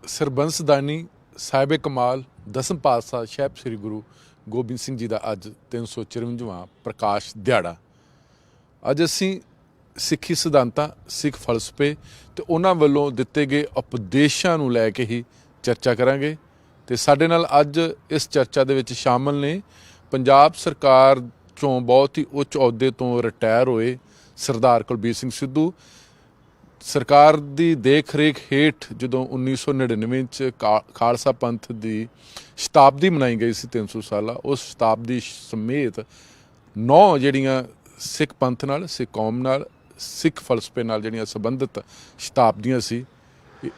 ਸਰਬੰਸਦਾਨੀ ਸਾਹਿਬ ਕਮਾਲ ਦਸਮ ਪਾਤਸ਼ਾਹ ਸਾਹਿਬ ਸ੍ਰੀ ਗੁਰੂ ਗੋਬਿੰਦ ਸਿੰਘ ਜੀ ਦਾ ਅੱਜ 354ਵਾਂ ਪ੍ਰਕਾਸ਼ ਦਿਹਾੜਾ। ਅੱਜ ਅਸੀਂ ਸਿੱਖੀ ਸਿਧਾਂਤਾਂ, ਸਿੱਖ ਫਲਸਫੇ ਤੇ ਉਹਨਾਂ ਵੱਲੋਂ ਦਿੱਤੇ ਗਏ ਉਪਦੇਸ਼ਾਂ ਨੂੰ ਲੈ ਕੇ ਹੀ ਚਰਚਾ ਕਰਾਂਗੇ। ਤੇ ਸਾਡੇ ਨਾਲ ਅੱਜ ਇਸ ਚਰਚਾ ਦੇ ਵਿੱਚ ਸ਼ਾਮਲ ਨੇ ਪੰਜਾਬ ਸਰਕਾਰ ਚੋਂ ਬਹੁਤ ਹੀ ਉੱਚ ਅਹੁਦੇ ਤੋਂ ਰਿਟਾਇਰ ਹੋਏ ਸਰਦਾਰ ਕੁਲਬੀਰ ਸਿੰਘ ਸਿੱਧੂ। ਸਰਕਾਰ ਦੀ ਦੇਖ ਰੇਖ ਹੇਠ ਜਦੋਂ 1999 'ਚ ਖਾਲਸਾ ਪੰਥ ਦੀ ਸ਼ਤਾਬਦੀ ਮਨਾਈ ਗਈ ਸੀ 300 ਸਾਲਾ, ਉਸ ਸ਼ਤਾਬਦੀ ਸਮੇਤ 9 ਜਿਹੜੀਆਂ ਸਿੱਖ ਪੰਥ ਨਾਲ, ਸਿੱਖ ਕੌਮ ਨਾਲ, ਸਿੱਖ ਫਲਸਫੇ ਨਾਲ ਜਿਹੜੀਆਂ ਸੰਬੰਧਿਤ ਸ਼ਤਾਬਦੀਆਂ ਸੀ,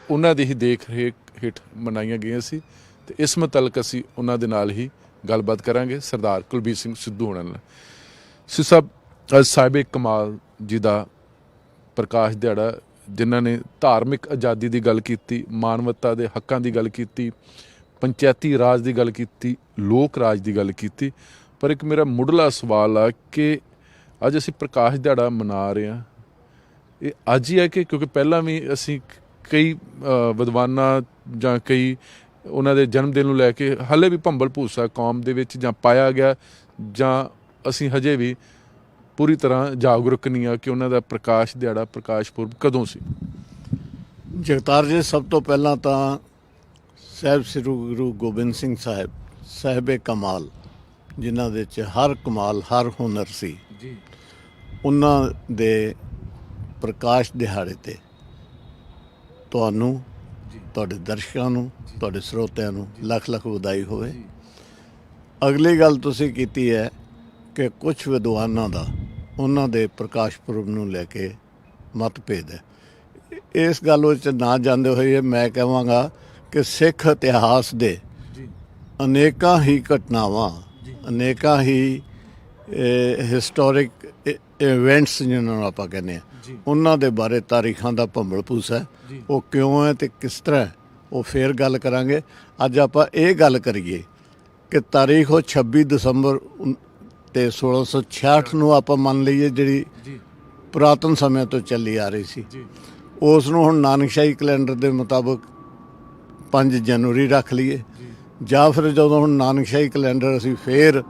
ਉਹਨਾਂ ਦੀ ਹੀ ਦੇਖ ਰੇਖ ਹੇਠ ਮਨਾਈਆਂ ਗਈਆਂ ਸੀ। ਤੇ ਇਸ ਮੁਤਲਕ ਅਸੀਂ ਉਹਨਾਂ ਦੇ ਨਾਲ ਹੀ ਗੱਲਬਾਤ ਕਰਾਂਗੇ ਸਰਦਾਰ ਕੁਲਬੀਰ ਸਿੰਘ ਸਿੱਧੂ ਹੋਣਾ ਨਾਲ। ਸਿੱਧੂ ਸਾਹਿਬ, ਅੱਜ ਸਾਹਿਬ ਕਮਾਲ ਜੀ ਦਾ ਪ੍ਰਕਾਸ਼ ਦਿਹਾੜਾ, ਜਿਨ੍ਹਾਂ ਨੇ ਧਾਰਮਿਕ ਆਜ਼ਾਦੀ ਦੀ ਗੱਲ ਕੀਤੀ, ਮਾਨਵਤਾ ਦੇ ਹੱਕਾਂ ਦੀ ਗੱਲ ਕੀਤੀ, ਪੰਚਾਇਤੀ ਰਾਜ ਦੀ ਗੱਲ ਕੀਤੀ, ਲੋਕ ਰਾਜ ਦੀ ਗੱਲ ਕੀਤੀ। ਪਰ ਇੱਕ ਮੇਰਾ ਮੁੱਢਲਾ ਸਵਾਲ ਆ ਕਿ ਅੱਜ ਅਸੀਂ ਪ੍ਰਕਾਸ਼ ਦਿਹਾੜਾ ਮਨਾ ਰਹੇ ਹਾਂ, ਇਹ ਅੱਜ ਹੀ ਹੈ ਕਿ ਕਿਉਂਕਿ ਪਹਿਲਾਂ ਵੀ ਅਸੀਂ ਕਈ ਵਿਦਵਾਨਾਂ ਜਾਂ ਕਈ ਉਹਨਾਂ ਦੇ ਜਨਮ ਦਿਨ ਨੂੰ ਲੈ ਕੇ ਹਾਲੇ ਵੀ ਭੰਬਲ ਭੂਸਾ ਕੌਮ ਦੇ ਵਿੱਚ ਜਾਂ ਪਾਇਆ ਗਿਆ, ਜਾਂ ਅਸੀਂ ਹਜੇ ਵੀ ਪੂਰੀ ਤਰ੍ਹਾਂ ਜਾਗਰੂਕ ਨਹੀਂ ਆ ਕਿ ਉਹਨਾਂ ਦਾ ਪ੍ਰਕਾਸ਼ ਦਿਹਾੜਾ, ਪ੍ਰਕਾਸ਼ ਪੁਰਬ ਕਦੋਂ ਸੀ? ਜਗਤਾਰ ਜੀ, ਸਭ ਤੋਂ ਪਹਿਲਾਂ ਤਾਂ ਸਾਹਿਬ ਸ੍ਰੀ ਗੁਰੂ ਗੋਬਿੰਦ ਸਿੰਘ ਸਾਹਿਬ ਕਮਾਲ, ਜਿਨ੍ਹਾਂ ਦੇ 'ਚ ਹਰ ਕਮਾਲ, ਹਰ ਹੁਨਰ ਸੀ ਜੀ, ਉਹਨਾਂ ਦੇ ਪ੍ਰਕਾਸ਼ ਦਿਹਾੜੇ 'ਤੇ ਤੁਹਾਨੂੰ, ਤੁਹਾਡੇ ਦਰਸ਼ਕਾਂ ਨੂੰ, ਤੁਹਾਡੇ ਸਰੋਤਿਆਂ ਨੂੰ ਲੱਖ ਲੱਖ ਵਧਾਈ ਹੋਵੇ। ਅਗਲੀ ਗੱਲ ਤੁਸੀਂ ਕੀਤੀ ਹੈ ਕਿ ਕੁਝ ਵਿਦਵਾਨਾਂ ਦਾ ਉਹਨਾਂ ਦੇ ਪ੍ਰਕਾਸ਼ ਪੁਰਬ ਨੂੰ ਲੈ ਕੇ ਮਤਭੇਦ ਹੈ। ਇਸ ਗੱਲ ਵਿੱਚ ਨਾ ਜਾਂਦੇ ਹੋਏ ਮੈਂ ਕਹਾਂਗਾ ਕਿ ਸਿੱਖ ਇਤਿਹਾਸ ਦੇ ਅਨੇਕਾਂ ਹੀ ਘਟਨਾਵਾਂ, ਅਨੇਕਾਂ ਹੀ ਹਿਸਟੋਰਿਕ ਇਵੈਂਟਸ ਜਿਹਨਾਂ ਨੂੰ ਆਪਾਂ ਕਹਿੰਦੇ ਹਾਂ, ਉਹਨਾਂ ਦੇ ਬਾਰੇ ਤਾਰੀਖਾਂ ਦਾ ਭੰਬਲ ਭੂਸਾ ਹੈ। ਉਹ ਕਿਉਂ ਹੈ ਅਤੇ ਕਿਸ ਤਰ੍ਹਾਂ, ਉਹ ਫੇਰ ਗੱਲ ਕਰਾਂਗੇ। ਅੱਜ ਆਪਾਂ ਇਹ ਗੱਲ ਕਰੀਏ ਕਿ ਤਾਰੀਖ ਉਹ 26 ਦਸੰਬਰ ਤੇ 1666 ਨੂੰ ਆਪਾਂ ਮੰਨ ਲਈਏ, ਜਿਹੜੀ ਪੁਰਾਤਨ ਸਮੇਂ ਤੋਂ ਚੱਲੀ ਆ ਰਹੀ ਸੀ। ਉਸ ਨੂੰ ਹੁਣ ਨਾਨਕਸ਼ਾਹੀ ਕੈਲੰਡਰ ਦੇ ਮੁਤਾਬਕ 5 ਜਨਵਰੀ ਰੱਖ ਲਈਏ, ਜਾਂ ਫਿਰ ਜਦੋਂ ਹੁਣ ਨਾਨਕਸ਼ਾਹੀ ਕੈਲੰਡਰ ਅਸੀਂ ਫੇਰ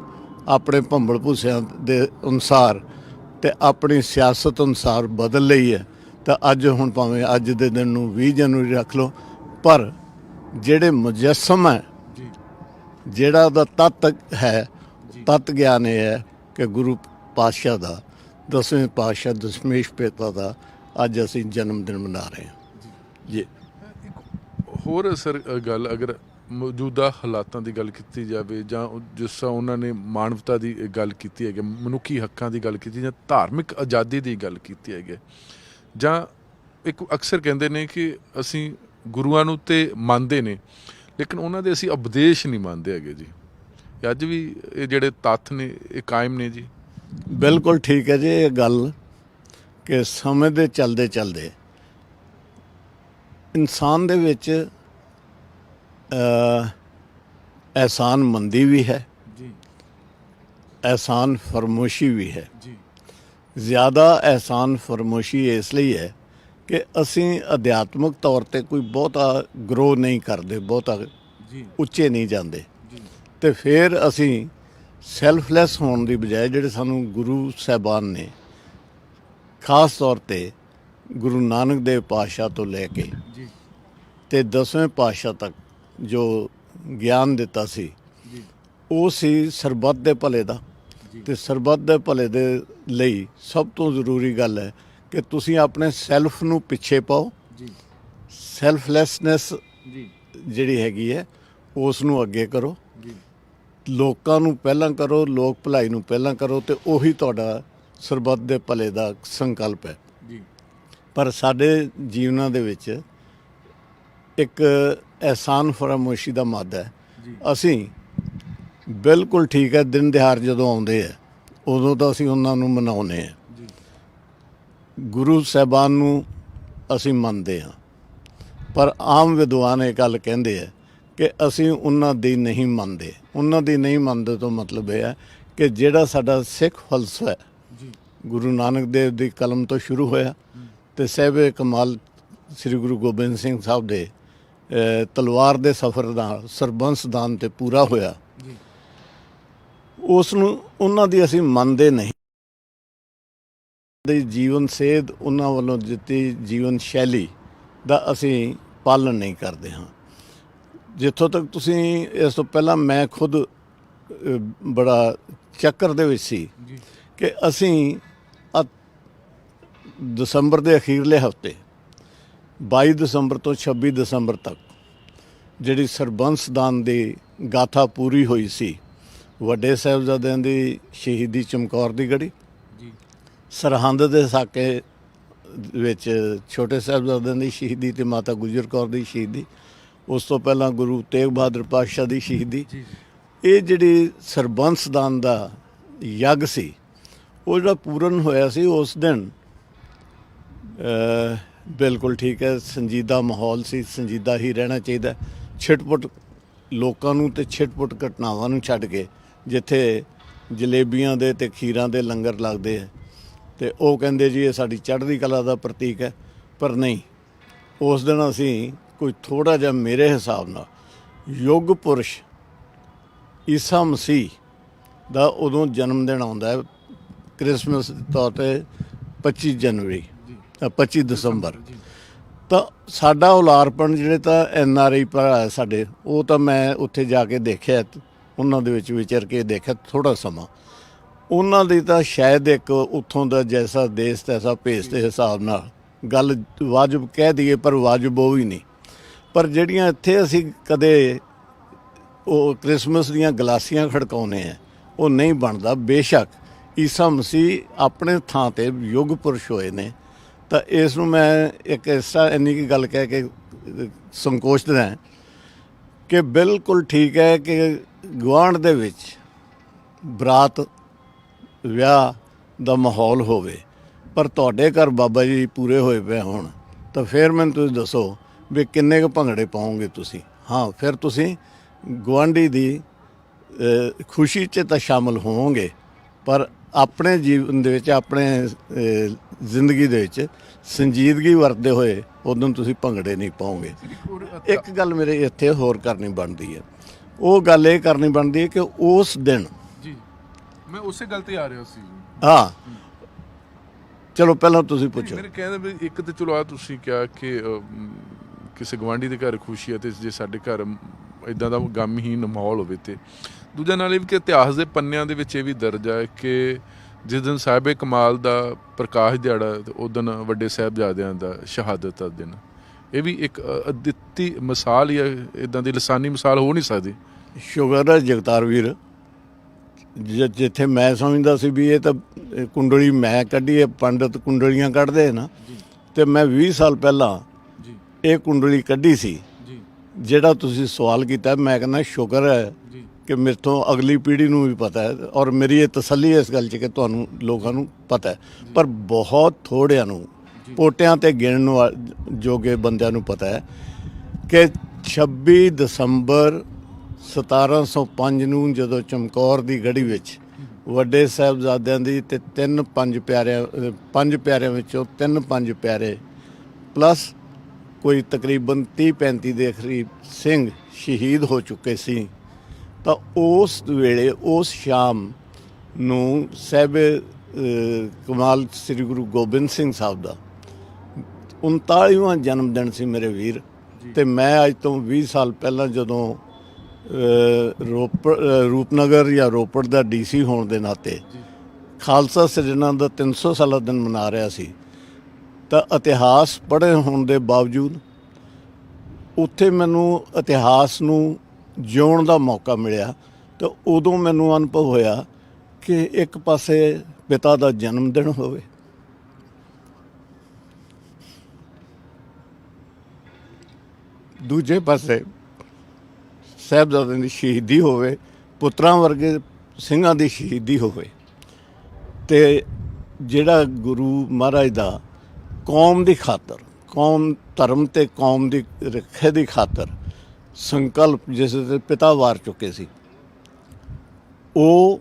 ਆਪਣੇ ਭੰਬਲ ਭੂਸਿਆਂ ਦੇ ਅਨੁਸਾਰ ਤੇ ਆਪਣੀ ਸਿਆਸਤ ਅਨੁਸਾਰ ਬਦਲ ਲਈ ਹੈ, ਤਾਂ ਅੱਜ ਹੁਣ ਭਾਵੇਂ ਅੱਜ ਦੇ ਦਿਨ ਨੂੰ 20 ਜਨਵਰੀ ਰੱਖ ਲਓ, ਪਰ ਜਿਹੜੇ ਮੁਜੱਸਮ ਹੈ, ਜਿਹੜਾ ਉਹਦਾ ਤੱਤ ਹੈ, ਤੱਤ ਗਿਆਨ ਇਹ ਹੈ ਕਿ ਗੁਰੂ ਪਾਤਸ਼ਾਹ ਦਾ, 10ਵੇਂ ਪਾਤਸ਼ਾਹ ਦਸ਼ਮੇਸ਼ ਪਿਤਾ ਦਾ ਅੱਜ ਅਸੀਂ ਜਨਮ ਦਿਨ ਮਨਾ ਰਹੇ ਹਾਂ ਜੀ। ਹੋਰ ਸਰ ਗੱਲ, ਅਗਰ ਮੌਜੂਦਾ ਹਾਲਾਤਾਂ ਦੀ ਗੱਲ ਕੀਤੀ ਜਾਵੇ, ਜਾਂ ਜਿਸ ਤਰ੍ਹਾਂ ਉਹਨਾਂ ਨੇ ਮਾਨਵਤਾ ਦੀ ਗੱਲ ਕੀਤੀ ਹੈਗੀ, ਮਨੁੱਖੀ ਹੱਕਾਂ ਦੀ ਗੱਲ ਕੀਤੀ, ਜਾਂ ਧਾਰਮਿਕ ਆਜ਼ਾਦੀ ਦੀ ਗੱਲ ਕੀਤੀ ਹੈਗੀ, ਜਾਂ ਇੱਕ ਅਕਸਰ ਕਹਿੰਦੇ ਨੇ ਕਿ ਅਸੀਂ ਗੁਰੂਆਂ ਨੂੰ ਤੇ ਮੰਨਦੇ ਨੇ ਲੇਕਿਨ ਉਹਨਾਂ ਦੇ ਅਸੀਂ ਉਪਦੇਸ਼ ਨਹੀਂ ਮੰਨਦੇ ਹੈਗੇ ਜੀ। ਅੱਜ ਵੀ ਇਹ ਜਿਹੜੇ ਤੱਥ ਨੇ ਇਹ ਕਾਇਮ ਨੇ ਜੀ? ਬਿਲਕੁਲ ਠੀਕ ਹੈ ਜੀ ਇਹ ਗੱਲ, ਕਿ ਸਮੇਂ ਦੇ ਚਲਦੇ ਚਲਦੇ ਇਨਸਾਨ ਦੇ ਵਿੱਚ ਅਹਿਸਾਨ ਮੰਦੀ ਵੀ ਹੈ ਜੀ, ਅਹਿਸਾਨ ਫਰਮੋਸ਼ੀ ਵੀ ਹੈ ਜੀ। ਜ਼ਿਆਦਾ ਅਹਿਸਾਨ ਫਰਮੋਸ਼ੀ ਇਸ ਲਈ ਹੈ ਕਿ ਅਸੀਂ ਅਧਿਆਤਮਿਕ ਤੌਰ 'ਤੇ ਕੋਈ ਬਹੁਤਾ ਗਰੋ ਨਹੀਂ ਕਰਦੇ, ਬਹੁਤਾ ਉੱਚੇ ਨਹੀਂ ਜਾਂਦੇ, ਅਤੇ ਫਿਰ ਅਸੀਂ ਸੈਲਫਲੈਸ ਹੋਣ ਦੀ ਬਜਾਏ, ਜਿਹੜੇ ਸਾਨੂੰ ਗੁਰੂ ਸਾਹਿਬਾਨ ਨੇ ਖਾਸ ਤੌਰ 'ਤੇ ਗੁਰੂ ਨਾਨਕ ਦੇਵ ਪਾਤਸ਼ਾਹ ਤੋਂ ਲੈ ਕੇ ਅਤੇ 10ਵੇਂ ਪਾਤਸ਼ਾਹ ਤੱਕ ਜੋ ਗਿਆਨ ਦਿੱਤਾ ਸੀ, ਉਹ ਸੀ ਸਰਬੱਤ ਦੇ ਭਲੇ ਦਾ। ਅਤੇ ਸਰਬੱਤ ਦੇ ਭਲੇ ਦੇ ਲਈ ਸਭ ਤੋਂ ਜ਼ਰੂਰੀ ਗੱਲ ਹੈ ਕਿ ਤੁਸੀਂ ਆਪਣੇ ਸੈਲਫ ਨੂੰ ਪਿੱਛੇ ਪਾਓ, ਸੈਲਫਲੈਸਨੈਸ ਜਿਹੜੀ ਹੈਗੀ ਹੈ ਉਸ ਨੂੰ ਅੱਗੇ ਕਰੋ, ਲੋਕਾਂ ਨੂੰ ਪਹਿਲਾਂ ਕਰੋ, ਲੋਕ ਭਲਾਈ ਨੂੰ ਪਹਿਲਾਂ ਕਰੋ, ਅਤੇ ਉਹੀ ਤੁਹਾਡਾ ਸਰਬੱਤ ਦੇ ਭਲੇ ਦਾ ਸੰਕਲਪ ਹੈ। ਪਰ ਸਾਡੇ ਜੀਵਨਾਂ ਦੇ ਵਿੱਚ ਇੱਕ ਅਹਿਸਾਨ ਫਰਾਮੋਸ਼ੀ ਦਾ ਮਾਦਾ ਹੈ। ਅਸੀਂ ਬਿਲਕੁਲ ਠੀਕ ਹੈ, ਦਿਨ ਦਿਹਾੜ ਜਦੋਂ ਆਉਂਦੇ ਹੈ ਉਦੋਂ ਤਾਂ ਅਸੀਂ ਉਹਨਾਂ ਨੂੰ ਮਨਾਉਂਦੇ ਹਾਂ, ਗੁਰੂ ਸਾਹਿਬਾਨ ਨੂੰ ਅਸੀਂ ਮੰਨਦੇ ਹਾਂ, ਪਰ ਆਮ ਵਿਦਵਾਨ ਇਹ ਗੱਲ ਕਹਿੰਦੇ ਹੈ ਕਿ ਅਸੀਂ ਉਹਨਾਂ ਦੀ ਨਹੀਂ ਮੰਨਦੇ। ਉਹਨਾਂ ਦੀ ਨਹੀਂ ਮੰਨਦੇ ਤੋਂ ਮਤਲਬ ਇਹ ਹੈ ਕਿ ਜਿਹੜਾ ਸਾਡਾ ਸਿੱਖ ਫਲਸਫਾ ਹੈ, ਗੁਰੂ ਨਾਨਕ ਦੇਵ ਦੀ ਕਲਮ ਤੋਂ ਸ਼ੁਰੂ ਹੋਇਆ ਅਤੇ ਸਾਹਿਬ ਕਮਾਲ ਸ੍ਰੀ ਗੁਰੂ ਗੋਬਿੰਦ ਸਿੰਘ ਸਾਹਿਬ ਦੇ ਤਲਵਾਰ ਦੇ ਸਫ਼ਰ ਨਾਲ ਸਰਬੰਸ ਦਾਨ ਤੇ ਪੂਰਾ ਹੋਇਆ, ਉਸ ਨੂੰ ਉਹਨਾਂ ਦੀ ਅਸੀਂ ਮੰਨਦੇ ਨਹੀਂ। ਦੀ ਜੀਵਨ ਸੇਧ, ਉਹਨਾਂ ਵੱਲੋਂ ਦਿੱਤੀ ਜੀਵਨ ਸ਼ੈਲੀ ਦਾ ਅਸੀਂ ਪਾਲਣ ਨਹੀਂ ਕਰਦੇ ਹਾਂ। ਜਿੱਥੋਂ ਤੱਕ ਤੁਸੀਂ ਇਸ ਤੋਂ ਪਹਿਲਾਂ ਮੈਂ ਖੁਦ ਬੜਾ ਚੱਕਰ ਦੇ ਵਿੱਚ ਸੀ ਕਿ ਅਸੀਂ ਦਸੰਬਰ ਦੇ ਅਖੀਰਲੇ ਹਫ਼ਤੇ 22 ਦਸੰਬਰ ਤੋਂ 26 ਦਸੰਬਰ ਤੱਕ ਜਿਹੜੀ ਸਰਬੰਸ ਦਾਨ ਦੀ ਗਾਥਾ ਪੂਰੀ ਹੋਈ ਸੀ, ਵੱਡੇ ਸਾਹਿਬਜ਼ਾਦਿਆਂ ਦੀ ਸ਼ਹੀਦੀ ਚਮਕੌਰ ਦੀ ਗੜੀ, ਸਰਹੰਦ ਦੇ ਸਾਕੇ ਵਿੱਚ ਛੋਟੇ ਸਾਹਿਬਜ਼ਾਦਿਆਂ ਦੀ ਸ਼ਹੀਦੀ ਤੇ ਮਾਤਾ ਗੁਜਰ ਕੌਰ ਦੀ ਸ਼ਹੀਦੀ, ਉਸ ਤੋਂ ਪਹਿਲਾਂ ਗੁਰੂ ਤੇਗ ਬਹਾਦਰ ਪਾਤਸ਼ਾਹ ਦੀ ਸ਼ਹੀਦੀ, ਇਹ ਜਿਹੜੀ ਸਰਬੰਸ ਦਾਨ ਦਾ ਯੱਗ ਸੀ ਉਹ ਜਿਹੜਾ ਪੂਰਨ ਹੋਇਆ ਸੀ ਉਸ ਦਿਨ ਬਿਲਕੁਲ ਠੀਕ ਹੈ, ਸੰਜੀਦਾ ਮਾਹੌਲ ਸੀ, ਸੰਜੀਦਾ ਹੀ ਰਹਿਣਾ ਚਾਹੀਦਾ। ਛਿਟਪੁਟ ਲੋਕਾਂ ਨੂੰ ਤੇ ਛਿਟਪੁਟ ਘਟਨਾਵਾਂ ਨੂੰ ਛੱਡ ਕੇ ਜਿੱਥੇ ਜਲੇਬੀਆਂ ਦੇ ਤੇ ਖੀਰਾਂ ਦੇ ਲੰਗਰ ਲੱਗਦੇ ਹੈ ਤੇ ਉਹ ਕਹਿੰਦੇ ਜੀ ਇਹ ਸਾਡੀ ਚੜ੍ਹਦੀ ਕਲਾ ਦਾ ਪ੍ਰਤੀਕ ਹੈ, ਪਰ ਨਹੀਂ, ਉਸ ਦਿਨ ਅਸੀਂ ਕੋਈ ਥੋੜ੍ਹਾ ਜਿਹਾ ਮੇਰੇ ਹਿਸਾਬ ਨਾਲ ਯੁੱਗ ਪੁਰਸ਼ ਈਸਾ ਮਸੀਹ ਦਾ ਉਦੋਂ ਜਨਮ ਦਿਨ ਆਉਂਦਾ ਹੈ, ਕ੍ਰਿਸਮਸ ਦੇ ਤੌਰ 'ਤੇ 25 ਦਸੰਬਰ। ਤਾਂ ਸਾਡਾ ਉਲਾਰਪਣ ਜਿਹੜੇ ਤਾਂ NRI ਭਰਾ ਸਾਡੇ, ਉਹ ਤਾਂ ਮੈਂ ਉੱਥੇ ਜਾ ਕੇ ਦੇਖਿਆ, ਉਹਨਾਂ ਦੇ ਵਿੱਚ ਵਿਚਰ ਕੇ ਦੇਖਿਆ ਥੋੜ੍ਹਾ ਸਮਾਂ, ਉਹਨਾਂ ਦੀ ਤਾਂ ਸ਼ਾਇਦ ਇੱਕ ਉੱਥੋਂ ਦਾ ਜੈਸਾ ਦੇਸ਼ ਤੈਸਾ ਭੇਸ ਦੇ ਹਿਸਾਬ ਨਾਲ ਗੱਲ ਵਾਜਬ ਕਹਿ ਦਈਏ, ਪਰ ਵਾਜਬ ਉਹ ਵੀ ਨਹੀਂ। ਪਰ ਜਿਹੜੀਆਂ ਇੱਥੇ ਅਸੀਂ ਕਦੇ ਉਹ ਕ੍ਰਿਸਮਸ ਦੀਆਂ ਗਲਾਸੀਆਂ ਖੜਕਾਉਂਦੇ ਆ, ਉਹ ਨਹੀਂ ਬਣਦਾ। ਬੇਸ਼ੱਕ ਈਸਾ ਮਸੀਹ ਆਪਣੇ ਥਾਂ ਤੇ ਯੁੱਗ ਪੁਰਸ਼ ਹੋਏ ਨੇ, ਤਾਂ ਇਸ ਨੂੰ ਮੈਂ ਇੱਕ ਇੰਨੀ ਕੀ ਗੱਲ ਕਹਿ ਕੇ ਸੰਕੋਚ ਦਿੰਦਾ ਕਿ ਬਿਲਕੁਲ ਠੀਕ ਹੈ ਕਿ ਗੁਆਂਢ ਦੇ ਵਿੱਚ ਬਰਾਤ ਵਿਆਹ ਦਾ ਮਾਹੌਲ ਹੋਵੇ, ਪਰ ਤੁਹਾਡੇ ਘਰ ਬਾਬਾ ਜੀ ਪੂਰੇ ਹੋਏ ਪਏ ਹੋਣ, ਤਾਂ ਫਿਰ ਮੈਨੂੰ ਤੁਸੀਂ ਦੱਸੋ ਵੀ ਕਿੰਨੇ ਕੁ ਭੰਗੜੇ ਪਾਓਗੇ ਤੁਸੀਂ। ਹਾਂ, ਫਿਰ ਤੁਸੀਂ ਗੁਆਂਢੀ ਦੀ ਖੁਸ਼ੀ 'ਚ ਤਾਂ ਸ਼ਾਮਲ ਹੋਵੋਗੇ, ਪਰ ਆਪਣੇ ਜੀਵਨ ਦੇ ਵਿੱਚ, ਆਪਣੇ ਜ਼ਿੰਦਗੀ ਦੇ ਵਿੱਚ ਸੰਜੀਦਗੀ ਵਰਤਦੇ ਹੋਏ ਉਦੋਂ ਤੁਸੀਂ ਭੰਗੜੇ ਨਹੀਂ ਪਾਓਗੇ। ਇੱਕ ਗੱਲ ਮੇਰੇ ਇੱਥੇ ਹੋਰ ਕਰਨੀ ਬਣਦੀ ਹੈ, ਉਹ ਗੱਲ ਇਹ ਕਰਨੀ ਬਣਦੀ ਹੈ ਕਿ ਉਸ ਦਿਨ ਜੀ ਮੈਂ ਉਸੇ ਗੱਲ ਤੇ ਆ ਰਿਹਾ ਸੀ। ਹਾਂ, ਚਲੋ ਪਹਿਲਾਂ ਤੁਸੀਂ ਪੁੱਛੋ। ਮੇਰੇ ਕਹਿੰਦੇ ਵੀ ਇੱਕ ਤਾਂ ਚਲੋ ਆ ਤੁਸੀਂ ਕਿਹਾ ਕਿ ਕਿਸੇ ਗੁਆਂਢੀ ਦੇ ਘਰ ਖੁਸ਼ੀ ਹੈ, ਤੇ ਜੇ ਸਾਡੇ ਘਰ ਇਦਾਂ ਦਾ ਗਮਹੀਨ ਮਾਹੌਲ ਹੋਵੇ, ਤੇ ਦੂਜਾ ਨਾਲ ਇਹ ਵੀ ਕਿ ਇਤਿਹਾਸ ਦੇ ਪੰਨਿਆਂ ਦੇ ਵਿੱਚ ਇਹ ਵੀ ਦਰਜ ਹੈ ਕਿ ਜਿਸ ਦਿਨ ਸਾਹਿਬ ਕਮਾਲ ਦਾ ਪ੍ਰਕਾਸ਼ ਦਿਹਾੜਾ, ਉਸ ਦਿਨ ਵੱਡੇ ਸਾਹਿਬਜ਼ਾਦਿਆਂ ਦਾ ਸ਼ਹਾਦਤ ਦਾ ਦਿਨ, ਇਹ ਵੀ ਇੱਕ ਅਦਿੱਤੀ ਮਿਸਾਲ ਹੀ ਹੈ, ਇੱਦਾਂ ਦੀ ਲਸਾਨੀ ਮਿਸਾਲ ਹੋ ਨਹੀਂ ਸਕਦੀ। ਸ਼ੁਕਰ ਹੈ ਜਗਤਾਰ ਵੀਰ, ਜਿੱਥੇ ਮੈਂ ਸਮਝਦਾ ਸੀ ਵੀ ਇਹ ਤਾਂ ਕੁੰਡਲੀ ਮੈਂ ਕੱਢੀ ਹੈ, ਪੰਡਤ ਕੁੰਡਲੀਆਂ ਕੱਢਦੇ ਨਾ, ਤੇ ਮੈਂ 20 ਸਾਲ ਪਹਿਲਾਂ ਇਹ ਕੁੰਡਲੀ ਕੱਢੀ ਸੀ। ਜਿਹੜਾ ਤੁਸੀਂ ਸਵਾਲ ਕੀਤਾ, ਮੈਂ ਕਹਿੰਦਾ ਸ਼ੁਕਰ ਹੈ ਕਿ ਮੇਰੇ ਤੋਂ ਅਗਲੀ ਪੀੜ੍ਹੀ ਨੂੰ ਵੀ ਪਤਾ ਹੈ, ਔਰ ਮੇਰੀ ਇਹ ਤਸੱਲੀ ਹੈ ਇਸ ਗੱਲ 'ਚ ਕਿ ਤੁਹਾਨੂੰ ਲੋਕਾਂ ਨੂੰ ਪਤਾ ਹੈ, ਪਰ ਬਹੁਤ ਥੋੜ੍ਹਿਆਂ ਨੂੰ, ਪੋਟਿਆਂ 'ਤੇ ਗਿਣਨ ਜੋਗੇ ਬੰਦਿਆਂ ਨੂੰ ਪਤਾ ਹੈ ਕਿ 26 ਦਸੰਬਰ 1705 ਨੂੰ ਜਦੋਂ ਚਮਕੌਰ ਦੀ ਗੜੀ ਵਿੱਚ ਵੱਡੇ ਸਾਹਿਬਜ਼ਾਦਿਆਂ ਦੀ ਤੇ ਪੰਜ ਪਿਆਰਿਆਂ ਵਿੱਚੋਂ ਪੰਜ ਪਿਆਰੇ ਪਲੱਸ ਕੋਈ ਤਕਰੀਬਨ 30-35 ਦੇ ਕਰੀਬ ਸਿੰਘ ਸ਼ਹੀਦ ਹੋ ਚੁੱਕੇ ਸੀ, ਤਾਂ ਉਸ ਵੇਲੇ ਉਸ ਸ਼ਾਮ ਨੂੰ ਸਾਹਿਬ ਕਮਾਲ ਸ੍ਰੀ ਗੁਰੂ ਗੋਬਿੰਦ ਸਿੰਘ ਸਾਹਿਬ ਦਾ 39ਵਾਂ ਜਨਮ ਦਿਨ ਸੀ ਮੇਰੇ ਵੀਰ। ਤੇ ਮੈਂ ਅੱਜ ਤੋਂ 20 ਸਾਲ ਪਹਿਲਾਂ ਜਦੋਂ ਰੂਪਨਗਰ ਜਾਂ ਰੋਪੜ ਦਾ DC ਹੋਣ ਦੇ ਨਾਤੇ ਖਾਲਸਾ ਸਿਰਜਣਾ ਦਾ 300 ਸਾਲਾ ਦਿਨ ਮਨਾ ਰਿਹਾ ਸੀ, ਤਾਂ ਇਤਿਹਾਸ ਪੜ੍ਹੇ ਹੋਣ ਦੇ ਬਾਵਜੂਦ ਉੱਥੇ ਮੈਨੂੰ ਇਤਿਹਾਸ ਨੂੰ ਜਿਉਣ ਦਾ ਮੌਕਾ ਮਿਲਿਆ, ਤਾਂ ਉਦੋਂ ਮੈਨੂੰ ਅਨੁਭਵ ਹੋਇਆ ਕਿ ਇੱਕ ਪਾਸੇ ਪਿਤਾ ਦਾ ਜਨਮ ਦਿਨ ਹੋਵੇ, ਦੂਜੇ ਪਾਸੇ ਸਾਹਿਬਜ਼ਾਦਿਆਂ ਦੀ ਸ਼ਹੀਦੀ ਹੋਵੇ, ਪੁੱਤਰਾਂ ਵਰਗੇ ਸਿੰਘਾਂ ਦੀ ਸ਼ਹੀਦੀ ਹੋਵੇ, ਤੇ ਜਿਹੜਾ ਗੁਰੂ ਮਹਾਰਾਜ ਦਾ ਕੌਮ ਦੀ ਖਾਤਰ, ਕੌਮ ਧਰਮ ਤੇ ਕੌਮ ਦੀ ਰੱਖਿਆ ਦੀ ਖਾਤਰ ਸੰਕਲਪ ਜਿਸ ਦੇ ਪਿਤਾ ਵਾਰ ਚੁੱਕੇ ਸੀ, ਉਹ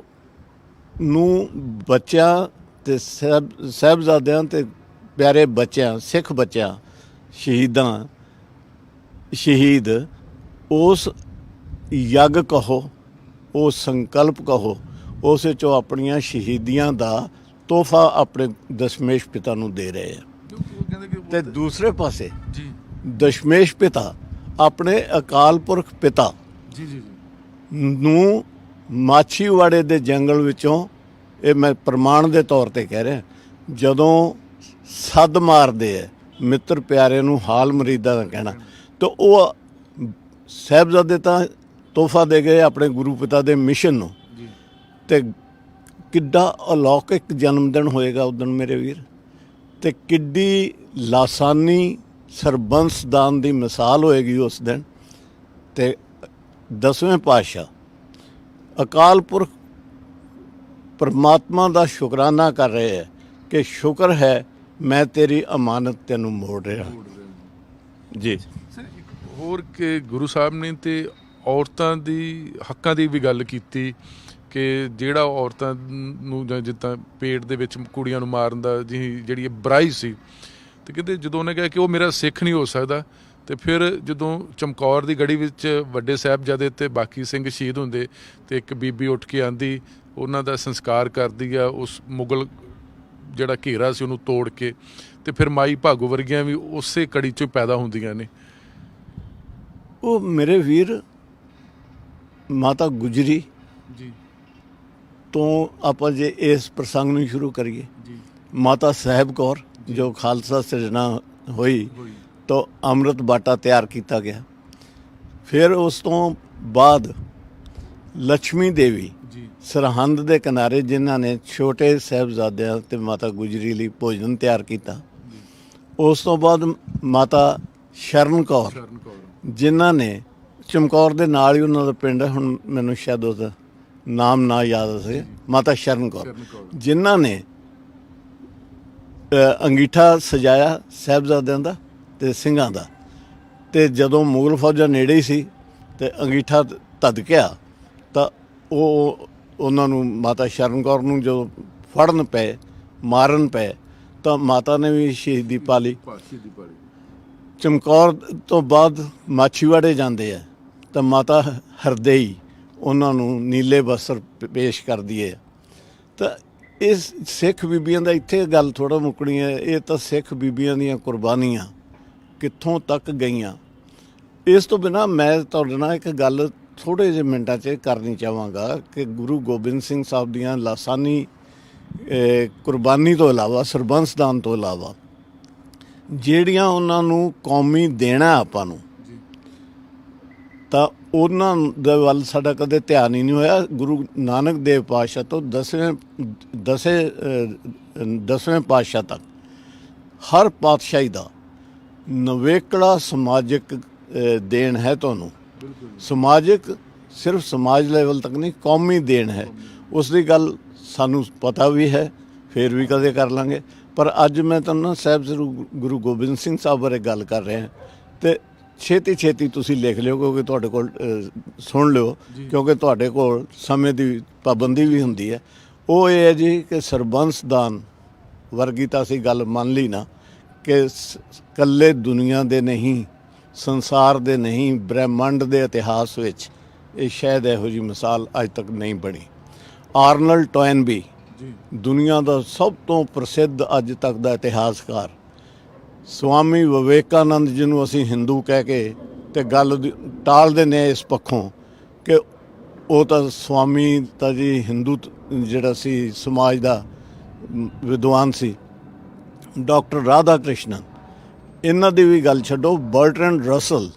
ਨੂੰ ਬੱਚਿਆਂ ਤੇ ਸਾਹਿਬਜ਼ਾਦਿਆਂ ਤੇ ਪਿਆਰੇ ਬੱਚਿਆਂ, ਸਿੱਖ ਬੱਚਿਆਂ, ਸ਼ਹੀਦਾਂ ਸ਼ਹੀਦ ਉਸ ਯੱਗ ਕਹੋ, ਉਹ ਸੰਕਲਪ ਕਹੋ, ਉਸ ਵਿੱਚੋਂ ਆਪਣੀਆਂ ਸ਼ਹੀਦੀਆਂ ਦਾ ਤੋਹਫਾ ਆਪਣੇ ਦਸ਼ਮੇਸ਼ ਪਿਤਾ ਨੂੰ ਦੇ ਰਹੇ ਆ। ਤੇ ਦੂਸਰੇ ਪਾਸੇ ਜੀ ਦਸ਼ਮੇਸ਼ ਪਿਤਾ ਆਪਣੇ ਅਕਾਲ ਪੁਰਖ ਪਿਤਾ ਜੀ ਜੀ ਨੂੰ ਮਾਛੀਵਾੜੇ ਦੇ ਜੰਗਲ ਵਿੱਚੋਂ, ਇਹ ਮੈਂ ਪ੍ਰਮਾਣ ਦੇ ਤੌਰ ਤੇ ਕਹਿ ਰਿਹਾ, ਜਦੋਂ ਸੱਦ ਮਾਰਦੇ ਆ ਮਿੱਤਰ ਪਿਆਰੇ ਨੂੰ ਹਾਲ ਮਰੀਦਾਂ ਦਾ ਕਹਿਣਾ, ਤਾਂ ਉਹ ਸਾਹਿਬਜ਼ਾਦੇ ਤਾਂ ਤੋਹਫਾ ਦੇ ਗਏ ਆਪਣੇ ਗੁਰੂ ਪਿਤਾ ਦੇ ਮਿਸ਼ਨ ਨੂੰ। ਤੇ ਕਿੱਡਾ ਅਲੌਕਿਕ ਜਨਮ ਦਿਨ ਹੋਏਗਾ ਉਸ ਦਿਨ ਮੇਰੇ ਵੀਰ, ਤੇ ਕਿੱਡੀ ਲਾਸਾਨੀ ਸਰਬੰਸ ਦਾਨ ਦੀ ਮਿਸਾਲ ਹੋਏਗੀ ਉਸ ਦਿਨ। ਤੇ 10ਵੇਂ ਪਾਤਸ਼ਾਹ ਅਕਾਲ ਪੁਰਖ ਪਰਮਾਤਮਾ ਦਾ ਸ਼ੁਕਰਾਨਾ ਕਰ ਰਹੇ ਹੈ ਕਿ ਸ਼ੁਕਰ ਹੈ ਮੈਂ ਤੇਰੀ ਅਮਾਨਤ ਤੈਨੂੰ ਮੋੜ ਰਿਹਾ ਜੀ। ਸਰ ਇੱਕ ਹੋਰ ਕਿ ਗੁਰੂ ਸਾਹਿਬ ਨੇ ਤੇ ਔਰਤਾਂ ਦੀ ਹੱਕਾਂ ਦੀ ਵੀ ਗੱਲ ਕੀਤੀ ਕਿ ਜਿਹੜਾ ਔਰਤਾਂ ਨੂੰ ਜਾਂ ਜਿੱਦਾਂ ਪੇਟ ਦੇ ਵਿੱਚ ਕੁੜੀਆਂ ਨੂੰ ਮਾਰਨ ਦਾ ਜਿਹੜੀ ਬੁਰਾਈ ਸੀ, ਤੇ ਕਹਿੰਦੇ ਜਦੋਂ ਉਹਨੇ ਕਿਹਾ ਕਿ ਉਹ ਮੇਰਾ ਸਿੱਖ ਨਹੀਂ ਹੋ ਸਕਦਾ, ਤੇ ਫਿਰ ਜਦੋਂ ਚਮਕੌਰ ਦੀ ਗੜੀ ਵਿੱਚ ਵੱਡੇ ਸਾਹਿਬਜ਼ਾਦੇ ਤੇ ਬਾਕੀ ਸਿੰਘ ਸ਼ਹੀਦ ਹੁੰਦੇ, ਤੇ ਇੱਕ ਬੀਬੀ ਉੱਠ ਕੇ ਆਂਦੀ, ਉਹਨਾਂ ਦਾ ਸੰਸਕਾਰ ਕਰਦੀ ਆ ਉਸ ਮੁਗਲ ਜਿਹੜਾ ਘੇਰਾ ਸੀ ਉਹਨੂੰ ਤੋੜ ਕੇ, ਤੇ ਫਿਰ ਮਾਈ ਭਾਗੋ ਵਰਗੀਆਂ ਵੀ ਉਸੇ ਕੜੀ 'ਚੋਂ ਪੈਦਾ ਹੁੰਦੀਆਂ ਨੇ। ਉਹ ਮੇਰੇ ਵੀਰ ਮਾਤਾ ਗੁਜਰੀ ਜੀ ਤੋਂ ਆਪਾਂ ਜੇ ਇਸ ਪ੍ਰਸੰਗ ਨੂੰ ਸ਼ੁਰੂ ਕਰੀਏ, ਜੀ ਮਾਤਾ ਸਾਹਿਬ ਕੌਰ ਜੋ ਖਾਲਸਾ ਸਿਰਜਣਾ ਹੋਈ ਤਾਂ ਅੰਮ੍ਰਿਤ ਬਾਟਾ ਤਿਆਰ ਕੀਤਾ ਗਿਆ। ਫਿਰ ਉਸ ਤੋਂ ਬਾਅਦ ਲక్ష్ਮੀ ਦੇਵੀ ਜੀ ਸਰਹੰਦ ਦੇ ਕਿਨਾਰੇ, ਜਿਨ੍ਹਾਂ ਨੇ ਛੋਟੇ ਸਾਹਿਬਜ਼ਾਦਿਆਂ ਤੇ ਮਾਤਾ ਗੁਜਰੀ ਲਈ ਭੋਜਨ ਤਿਆਰ ਕੀਤਾ। ਉਸ ਤੋਂ ਬਾਅਦ ਮਾਤਾ ਸ਼ਰਨ ਕੌਰ, ਜਿਨ੍ਹਾਂ ਨੇ ਚਮਕੌਰ ਦੇ ਨਾਲ ਹੀ ਉਹਨਾਂ ਦਾ ਪਿੰਡ, ਹੁਣ ਮੈਨੂੰ ਸ਼ਾਇਦ ਉਹਦਾ ਨਾਮ ਨਾ ਯਾਦ ਸੀ, ਮਾਤਾ ਸ਼ਰਨ ਕੌਰ, ਜਿਨ੍ਹਾਂ ਨੇ ਅੰਗੀਠਾ ਸਜਾਇਆ ਸਾਹਿਬਜ਼ਾਦਿਆਂ ਦਾ ਤੇ ਸਿੰਘਾਂ ਦਾ। ਤੇ ਜਦੋਂ ਮੁਗਲ ਫੌਜਾਂ ਨੇੜੇ ਹੀ ਸੀ ਤੇ ਅੰਗੀਠਾ ਧਦਕਿਆ ਤਾਂ ਉਹਨਾਂ ਨੂੰ, ਮਾਤਾ ਸ਼ਰਨ ਕੌਰ ਨੂੰ ਜਦੋਂ ਫੜਨ ਪਏ, ਮਾਰਨ ਪਏ, ਤਾਂ ਮਾਤਾ ਨੇ ਵੀ ਸ਼ਹੀਦੀ ਪਾ ਲਈ। ਚਮਕੌਰ ਤੋਂ ਬਾਅਦ ਮਾਛੀਵਾੜੇ ਜਾਂਦੇ ਆ ਤਾਂ ਮਾਤਾ ਹਰਦੇਈ ਉਹਨਾਂ ਨੂੰ ਨੀਲੇ ਵਸਤਰ ਪੇਸ਼ ਕਰਦੀ ਹੈ। ਤਾਂ ਇਸ ਸਿੱਖ ਬੀਬੀਆਂ ਦਾ ਇੱਥੇ ਗੱਲ ਥੋੜ੍ਹਾ ਮੁੱਕਣੀ ਹੈ, ਇਹ ਤਾਂ ਸਿੱਖ ਬੀਬੀਆਂ ਦੀਆਂ ਕੁਰਬਾਨੀਆਂ ਕਿੱਥੋਂ ਤੱਕ ਗਈਆਂ। ਇਸ ਤੋਂ ਬਿਨਾਂ ਮੈਂ ਤੁਹਾਡੇ ਨਾਲ ਇੱਕ ਗੱਲ ਥੋੜ੍ਹੇ ਜਿਹੇ ਮਿੰਟਾਂ 'ਚ ਕਰਨੀ ਚਾਹਾਂਗਾ ਕਿ ਗੁਰੂ ਗੋਬਿੰਦ ਸਿੰਘ ਸਾਹਿਬ ਦੀਆਂ ਲਾਸਾਨੀ ਕੁਰਬਾਨੀ ਤੋਂ ਇਲਾਵਾ, ਸਰਬੰਸ ਦਾਨ ਤੋਂ ਇਲਾਵਾ, ਜਿਹੜੀਆਂ ਉਹਨਾਂ ਨੂੰ ਕੌਮੀ ਦੇਣਾ ਆਪਾਂ ਨੂੰ, ਤਾਂ ਉਹਨਾਂ ਦੇ ਵੱਲ ਸਾਡਾ ਕਦੇ ਧਿਆਨ ਹੀ ਨਹੀਂ ਹੋਇਆ। ਗੁਰੂ ਨਾਨਕ ਦੇਵ ਪਾਤਸ਼ਾਹ ਤੋਂ ਦਸਵੇਂ ਪਾਤਸ਼ਾਹ ਤੱਕ ਹਰ ਪਾਤਸ਼ਾਹੀ ਦਾ ਨਵੇਕਲਾ ਸਮਾਜਿਕ ਦੇਣ ਹੈ ਤੁਹਾਨੂੰ। ਸਮਾਜਿਕ ਸਿਰਫ ਸਮਾਜ ਲੈਵਲ ਤੱਕ ਨਹੀਂ, ਕੌਮੀ ਦੇਣ ਹੈ। ਉਸ ਦੀ ਗੱਲ ਸਾਨੂੰ ਪਤਾ ਵੀ ਹੈ, ਫਿਰ ਵੀ ਕਦੇ ਕਰ ਲਾਂਗੇ। ਪਰ ਅੱਜ ਮੈਂ ਤੁਹਾਨੂੰ ਸਾਹਿਬ ਗੁਰੂ ਗੋਬਿੰਦ ਸਿੰਘ ਸਾਹਿਬ ਬਾਰੇ ਗੱਲ ਕਰ ਰਿਹਾ, ਤੇ ਛੇਤੀ ਤੁਸੀਂ ਲਿਖ ਲਿਓ, ਕਿਉਂਕਿ ਤੁਹਾਡੇ ਕੋਲ ਸੁਣ ਲਿਓ, ਕਿਉਂਕਿ ਤੁਹਾਡੇ ਕੋਲ ਸਮੇਂ ਦੀ ਪਾਬੰਦੀ ਵੀ ਹੁੰਦੀ ਹੈ। ਉਹ ਇਹ ਹੈ ਜੀ ਕਿ ਸਰਬੰਸ ਦਾਨ ਵਰਗੀ ਤਾਂ ਅਸੀਂ ਗੱਲ ਮੰਨ ਲਈ ਨਾ, ਕਿ ਇਕੱਲੇ ਦੁਨੀਆ ਦੇ ਨਹੀਂ, ਸੰਸਾਰ ਦੇ ਨਹੀਂ, ਬ੍ਰਹਿਮੰਡ ਦੇ ਇਤਿਹਾਸ ਵਿੱਚ ਇਹ ਸ਼ਾਇਦ ਇਹੋ ਜਿਹੀ ਮਿਸਾਲ ਅੱਜ ਤੱਕ ਨਹੀਂ ਬਣੀ। ਆਰਨਲਡ ਟੋਇਨਬੀ, ਦੁਨੀਆ ਦਾ ਸਭ ਤੋਂ ਪ੍ਰਸਿੱਧ ਅੱਜ ਤੱਕ ਦਾ ਇਤਿਹਾਸਕਾਰ, ਸਵਾਮੀ ਵਿਵੇਕਾਨੰਦ, ਜਿਹਨੂੰ ਅਸੀਂ ਹਿੰਦੂ ਕਹਿ ਕੇ ਤੇ ਗੱਲ ਟਾਲ ਦਿੰਦੇ ਹਾਂ ਇਸ ਪੱਖੋਂ ਕਿ ਉਹ ਤਾਂ ਸਵਾਮੀ ਤਾਂ ਜੀ ਹਿੰਦੂ ਜਿਹੜਾ ਸੀ ਸਮਾਜ ਦਾ ਵਿਦਵਾਨ ਸੀ। ਡਾਕਟਰ ਰਾਧਾ ਕ੍ਰਿਸ਼ਨਨ, ਇਹਨਾਂ ਦੀ ਵੀ ਗੱਲ ਛੱਡੋ। ਬਰਟਰੈਂਡ ਰਸਲ,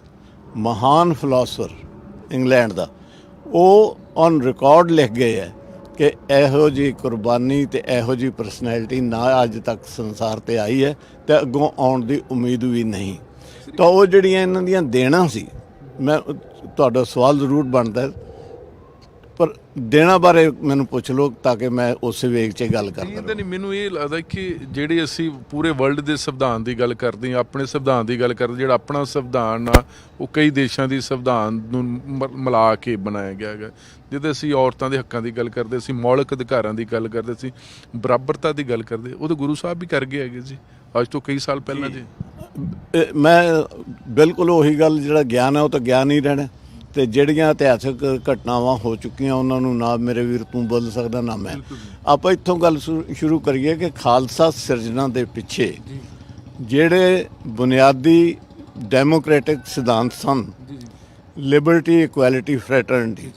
ਮਹਾਨ ਫਿਲਾਸਫਰ ਇੰਗਲੈਂਡ ਦਾ, ਉਹ ਔਨ ਰਿਕਾਰਡ ਲਿਖ ਗਏ ਹੈ ਕਿ ਇਹੋ ਜਿਹੀ ਕੁਰਬਾਨੀ ਤੇ ਇਹੋ ਜਿਹੀ ਪਰਸਨੈਲਿਟੀ ਨਾ ਅੱਜ ਤੱਕ ਸੰਸਾਰ 'ਤੇ ਆਈ ਹੈ ਤੇ ਅੱਗੋਂ ਆਉਣ ਦੀ ਉਮੀਦ ਵੀ ਨਹੀਂ। ਤਾਂ ਉਹ ਜਿਹੜੀਆਂ ਇਹਨਾਂ ਦੀਆਂ ਦੇਣਾ ਸੀ, ਮੈਂ ਤੁਹਾਡਾ ਸਵਾਲ ਜ਼ਰੂਰ ਬਣਦਾ, ਪਰ ਦੇਣਾ ਬਾਰੇ ਮੈਨੂੰ ਪੁੱਛ ਲਓ ਤਾਂ ਕਿ ਮੈਂ ਉਸੇ ਵੇਗ 'ਚ ਗੱਲ ਕਰਦਾ। ਨਹੀਂ, ਮੈਨੂੰ ਇਹ ਲੱਗਦਾ ਕਿ ਜਿਹੜੇ ਅਸੀਂ ਪੂਰੇ ਵਰਲਡ ਦੇ ਸੰਵਿਧਾਨ ਦੀ ਗੱਲ ਕਰਦੇ ਹਾਂ, ਆਪਣੇ ਸੰਵਿਧਾਨ ਦੀ ਗੱਲ ਕਰਦੇ, ਜਿਹੜਾ ਆਪਣਾ ਸੰਵਿਧਾਨ ਆ ਉਹ ਕਈ ਦੇਸ਼ਾਂ ਦੀ ਸੰਵਿਧਾਨ ਨੂੰ ਮਿਲਾ ਕੇ ਬਣਾਇਆ ਗਿਆ ਹੈਗਾ। ਜਦੋਂ ਅਸੀਂ ਔਰਤਾਂ ਦੇ ਹੱਕਾਂ ਦੀ ਗੱਲ ਕਰਦੇ, ਅਸੀਂ ਮੌਲਿਕ ਅਧਿਕਾਰਾਂ ਦੀ ਗੱਲ ਕਰਦੇ, ਅਸੀਂ ਬਰਾਬਰਤਾ ਦੀ ਗੱਲ ਕਰਦੇ, ਉਹ ਤਾਂ ਗੁਰੂ ਸਾਹਿਬ ਵੀ ਕਰ ਗਏ ਹੈਗੇ ਜੀ, ਅੱਜ ਤੋਂ ਕਈ ਸਾਲ ਪਹਿਲਾਂ ਜੀ। ਮੈਂ ਬਿਲਕੁਲ ਉਹੀ ਗੱਲ, ਜਿਹੜਾ ਗਿਆਨ ਹੈ ਉਹ ਤਾਂ ਗਿਆਨ ਹੀ ਰਹਿਣਾ, ਤੇ ਜਿਹੜੀਆਂ ਇਤਿਹਾਸਕ ਘਟਨਾਵਾਂ ਹੋ ਚੁੱਕੀਆਂ ਉਹਨਾਂ ਨੂੰ ਨਾ ਮੇਰੇ ਵੀਰ ਤੂੰ ਬਦਲ ਸਕਦਾ ਨਾ ਮੈਂ। ਆਪਾਂ ਇੱਥੋਂ ਗੱਲ ਸ਼ੁਰੂ ਕਰੀਏ ਕਿ ਖਾਲਸਾ ਸਿਰਜਣਾ ਦੇ ਪਿੱਛੇ ਜਿਹੜੇ ਬੁਨਿਆਦੀ ਡੈਮੋਕ੍ਰੈਟਿਕ ਸਿਧਾਂਤ ਸਨ, ਲਿਬਰਟੀ, ਇਕੁਐਲਿਟੀ, ਫਰੈਟਰਨਿਟੀ।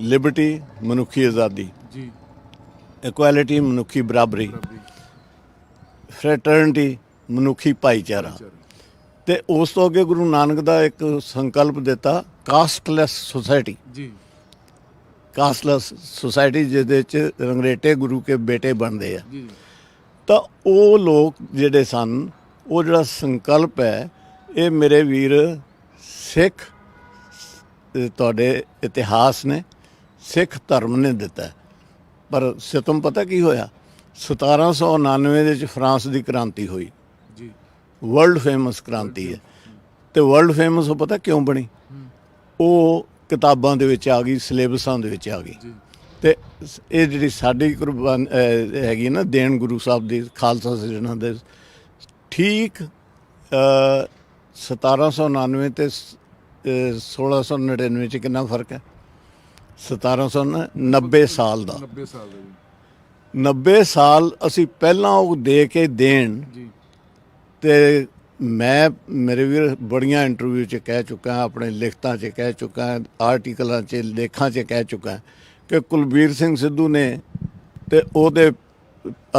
ਲਿਬਰਟੀ ਮਨੁੱਖੀ ਆਜ਼ਾਦੀ, ਇਕੁਐਲਿਟੀ ਮਨੁੱਖੀ ਬਰਾਬਰੀ, ਫਰੈਟਰਨਿਟੀ ਮਨੁੱਖੀ ਭਾਈਚਾਰਾ, ਤੇ ਉਸ ਤੋਂ ਅੱਗੇ ਗੁਰੂ ਨਾਨਕ ਦਾ ਇੱਕ ਸੰਕਲਪ ਦਿੱਤਾ, ਕਾਸਟਲੈਸ ਸੁਸਾਇਟੀ। ਕਾਸਟਲੈਸ ਸੁਸਾਇਟੀ ਜਿਹਦੇ 'ਚ ਰੰਗਰੇਟੇ ਗੁਰੂ ਕੇ ਬੇਟੇ ਬਣਦੇ ਆ। ਤਾਂ ਉਹ ਲੋਕ ਜਿਹੜੇ ਸਨ, ਉਹ ਜਿਹੜਾ ਸੰਕਲਪ ਹੈ, ਇਹ ਮੇਰੇ ਵੀਰ ਸਿੱਖ ਤੁਹਾਡੇ ਇਤਿਹਾਸ ਨੇ, ਸਿੱਖ ਧਰਮ ਨੇ ਦਿੱਤਾ। ਪਰ ਸਿਤਮ ਪਤਾ ਕੀ ਹੋਇਆ? 1799 ਦੇ ਵਿੱਚ ਫਰਾਂਸ ਦੀ ਕ੍ਰਾਂਤੀ ਹੋਈ, ਵਰਲਡ ਫੇਮਸ ਕ੍ਰਾਂਤੀ ਹੈ। ਤੇ ਵਰਲਡ ਫੇਮਸ ਉਹ ਪਤਾ ਕਿਉਂ ਬਣੀ? ਉਹ ਕਿਤਾਬਾਂ ਦੇ ਵਿੱਚ ਆ ਗਈ, ਸਿਲੇਬਸਾਂ ਦੇ ਵਿੱਚ ਆ ਗਈ। ਤੇ ਇਹ ਜਿਹੜੀ ਸਾਡੀ ਕੁਰਬਾਨ ਹੈਗੀ ਨਾ, ਦੇਣ ਗੁਰੂ ਸਾਹਿਬ ਦੀ ਖਾਲਸਾ ਸਿਰਜਣਾ ਦੇ, ਠੀਕ 1799 ਤੇ 1699 'ਚ ਕਿੰਨਾ ਫਰਕ ਹੈ? 1790 ਸਾਲ ਦਾ। 90 ਸਾਲ ਅਸੀਂ ਪਹਿਲਾਂ ਉਹ ਦੇ ਕੇ ਦੇਣ। ਤੇ ਮੈਂ ਮੇਰੇ ਵੀਰ ਬੜੀਆਂ ਇੰਟਰਵਿਊ 'ਚ ਕਹਿ ਚੁੱਕਾ, ਆਪਣੇ ਲਿਖਤਾਂ 'ਚ ਕਹਿ ਚੁੱਕਾ, ਆਰਟੀਕਲਾਂ 'ਚ, ਲੇਖਾਂ 'ਚ ਕਹਿ ਚੁੱਕਾ ਕਿ ਕੁਲਬੀਰ ਸਿੰਘ ਸਿੱਧੂ ਨੇ ਤੇ ਉਹਦੇ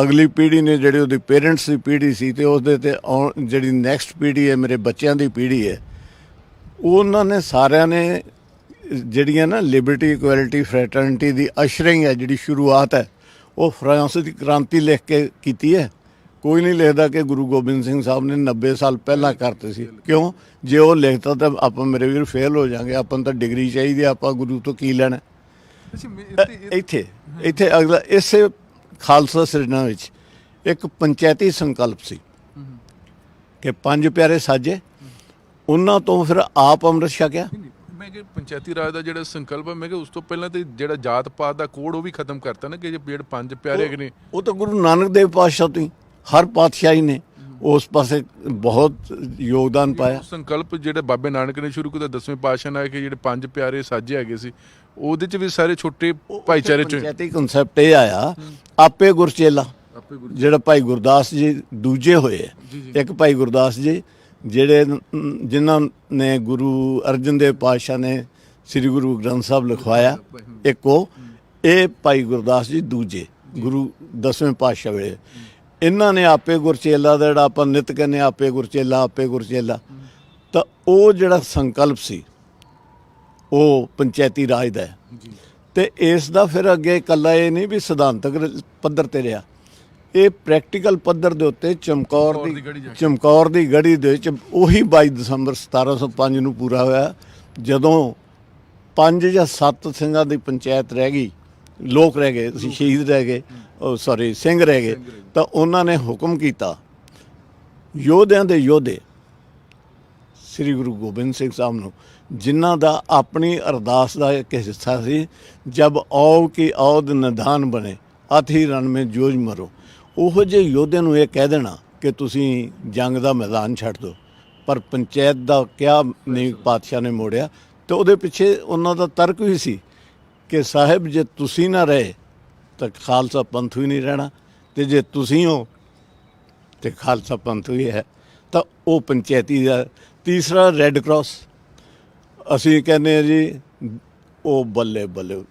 ਅਗਲੀ ਪੀੜ੍ਹੀ ਨੇ, ਜਿਹੜੀ ਉਹਦੀ ਪੇਰੈਂਟਸ ਦੀ ਪੀੜ੍ਹੀ ਸੀ, ਤੇ ਉਹਦੇ ਤੇ ਜਿਹੜੀ ਨੈਕਸਟ ਪੀੜ੍ਹੀ ਹੈ, ਮੇਰੇ ਬੱਚਿਆਂ ਦੀ ਪੀੜ੍ਹੀ ਹੈ, ਉਹਨਾਂ ਨੇ ਸਾਰਿਆਂ ਨੇ ਜਿਹੜੀਆਂ ਨਾ ਲਿਬਰਟੀ, ਇਕੁਐਲਿਟੀ, ਫਰੈਟਰਨਿਟੀ ਦੀ ਅਸ਼ਰਿੰਗ ਹੈ, ਜਿਹੜੀ ਸ਼ੁਰੂਆਤ ਹੈ, ਉਹ ਫਰਾਂਸ ਦੀ ਕ੍ਰਾਂਤੀ ਲਿਖ ਕੇ ਕੀਤੀ ਹੈ। ਕੋਈ ਨਹੀਂ ਲਿਖਦਾ ਕਿ ਗੁਰੂ ਗੋਬਿੰਦ ਸਿੰਘ ਸਾਹਿਬ ਨੇ 90 ਸਾਲ ਪਹਿਲਾਂ ਕਰਤੇ ਸੀ। ਕਿਉਂ? ਜੇ ਉਹ ਲਿਖਤਾ ਤਾਂ ਆਪਾਂ ਮੇਰੇ ਵੀਰ ਫੇਲ ਹੋ ਜਾਵਾਂਗੇ। ਆਪਾਂ ਨੂੰ ਤਾਂ ਡਿਗਰੀ ਚਾਹੀਦੀ, ਆਪਾਂ ਗੁਰੂ ਤੋਂ ਕੀ ਲੈਣਾ? ਇੱਥੇ ਅਗਲਾ ਇਸੇ ਖਾਲਸਾ ਸਿਰਜਣਾ ਵਿੱਚ ਇੱਕ ਪੰਚਾਇਤੀ ਸੰਕਲਪ ਸੀ ਕਿ 5 ਪਿਆਰੇ ਸਾਜੇ, ਉਹਨਾਂ ਤੋਂ ਫਿਰ ਆਪ ਅੰਮ੍ਰਿਤ ਛਕਿਆ। ਮੈਂ ਕਿ ਪੰਚਾਇਤੀ ਰਾਜ ਦਾ ਜਿਹੜਾ ਸੰਕਲਪ ਹੈ, ਮੈਂ ਕਿ ਉਸ ਤੋਂ ਪਹਿਲਾਂ ਤੇ ਜਿਹੜਾ ਜਾਤ ਪਾਤ ਦਾ ਕੋਡ ਉਹ ਵੀ ਖਤਮ ਕਰਤਾ ਨਾ, ਕਿ ਜਿਹੜੇ 5 ਪਿਆਰੇ ਨੇ, ਉਹ ਤਾਂ ਗੁਰੂ ਨਾਨਕ ਦੇਵ ਪਾਤਸ਼ਾਹ ਤੋਂ ਹੀ, ਹਰ ਪਾਤਸ਼ਾਹੀ ਨੇ ਉਸ ਪਾਸੇ ਬਹੁਤ ਯੋਗਦਾਨ ਪਾਇਆ। ਸੰਕਲਪ ਜਿਹੜੇ ਬਾਬੇ ਨਾਨਕ ਨੇ ਸ਼ੁਰੂ ਕੀਤਾ 10ਵੇਂ ਪਾਤਸ਼ਾਹ ਨਾਲ, ਕਿ ਜਿਹੜੇ 5 ਪਿਆਰੇ ਸਾਜੇ ਹੈਗੇ ਸੀ, ਉਹਦੇ 'ਚ ਵੀ ਸਾਰੇ ਛੋਟੇ ਭਾਈਚਾਰੇ 'ਚ ਪੰਚਾਇਤੀ ਕਨਸੈਪਟ ਇਹ ਆਇਆ, ਆਪੇ ਗੁਰਚੇਲਾ। ਜਿਹੜਾ ਭਾਈ ਗੁਰਦਾਸ ਜੀ ਦੂਜੇ ਹੋਏ, ਇੱਕ ਭਾਈ ਗੁਰਦਾਸ ਜੀ ਜਿਹੜੇ ਜਿਨ੍ਹਾਂ ਨੇ ਗੁਰੂ ਅਰਜਨ ਦੇਵ ਪਾਤਸ਼ਾਹ ਨੇ ਸ੍ਰੀ ਗੁਰੂ ਗ੍ਰੰਥ ਸਾਹਿਬ ਲਿਖਵਾਇਆ, ਇੱਕ ਉਹ, ਇਹ ਭਾਈ ਗੁਰਦਾਸ ਜੀ ਦੂਜੇ ਗੁਰੂ 10ਵੇਂ ਪਾਤਸ਼ਾਹ ਵੇਲੇ। ਇਹਨਾਂ ਨੇ ਆਪੇ ਗੁਰਚੇਲਾ ਦਾ, ਜਿਹੜਾ ਆਪਾਂ ਨਿਤ ਕਹਿੰਦੇ ਆਪੇ ਗੁਰਚੇਲਾ, ਆਪੇ ਗੁਰਚੇਲਾ, ਤਾਂ ਉਹ ਜਿਹੜਾ ਸੰਕਲਪ ਸੀ ਉਹ ਪੰਚਾਇਤੀ ਰਾਜ ਦਾ। ਤੇ ਇਸ ਦਾ ਫਿਰ ਅੱਗੇ ਇਕੱਲਾ ਇਹ ਨਹੀਂ ਵੀ ਸਿਧਾਂਤਕ ਪੱਧਰ ਤੇ ਰਿਹਾ, ਇਹ ਪ੍ਰੈਕਟੀਕਲ ਪੱਧਰ ਦੇ ਉੱਤੇ ਚਮਕੌਰ ਦੀ ਗੜੀ ਦੇ ਵਿੱਚ ਉਹੀ 22 ਦਸੰਬਰ 1705 ਨੂੰ ਪੂਰਾ ਹੋਇਆ, ਜਦੋਂ 5 ਜਾਂ 7 ਸਿੰਘਾਂ ਦੀ ਪੰਚਾਇਤ ਰਹਿ ਗਈ, ਲੋਕ ਰਹਿ ਗਏ, ਅਸੀਂ ਸ਼ਹੀਦ ਰਹਿ ਗਏ, ਸਿੰਘ ਰਹਿ ਗਏ। ਤਾਂ ਉਹਨਾਂ ਨੇ ਹੁਕਮ ਕੀਤਾ, ਯੋਧਿਆਂ ਦੇ ਯੋਧੇ ਸ੍ਰੀ ਗੁਰੂ ਗੋਬਿੰਦ ਸਿੰਘ ਸਾਹਿਬ ਨੂੰ, ਜਿਨ੍ਹਾਂ ਦਾ ਆਪਣੀ ਅਰਦਾਸ ਦਾ ਇੱਕ ਹਿੱਸਾ ਸੀ, ਜਬ ਆਓ ਕਿ ਔਦ ਨਿਧਾਨ ਬਣੇ, ਅਥੀ ਰਣ ਮੇਂ ਜੂਝ ਮਰੋ। ਉਹੋ ਜਿਹੇ ਯੋਧਿਆਂ ਨੂੰ ਇਹ ਕਹਿ ਦੇਣਾ ਕਿ ਤੁਸੀਂ ਜੰਗ ਦਾ ਮੈਦਾਨ ਛੱਡ ਦਿਓ, ਪਰ ਪੰਚਾਇਤ ਦਾ ਕਿਹਾ ਨਹੀਂ ਪਾਤਸ਼ਾਹ ਨੇ ਮੋੜਿਆ। ਤੇ ਉਹਦੇ ਪਿੱਛੇ ਉਹਨਾਂ ਦਾ ਤਰਕ ਵੀ ਸੀ ਕਿ ਸਾਹਿਬ ਜੇ ਤੁਸੀਂ ਨਾ ਰਹੇ ਤਾਂ ਖਾਲਸਾ ਪੰਥ ਵੀ ਨਹੀਂ ਰਹਿਣਾ, ਤੇ ਜੇ ਤੁਸੀਂ ਹੋ ਤੇ ਖਾਲਸਾ ਪੰਥ ਵੀ ਹੈ। ਤਾਂ ਉਹ ਪੰਚਾਇਤੀ ਦਾ। ਤੀਸਰਾ ਰੈੱਡ ਕਰਾਸ, ਅਸੀਂ ਕਹਿੰਦੇ ਹਾਂ ਜੀ, ਉਹ ਬੱਲੇ ਬੱਲੇ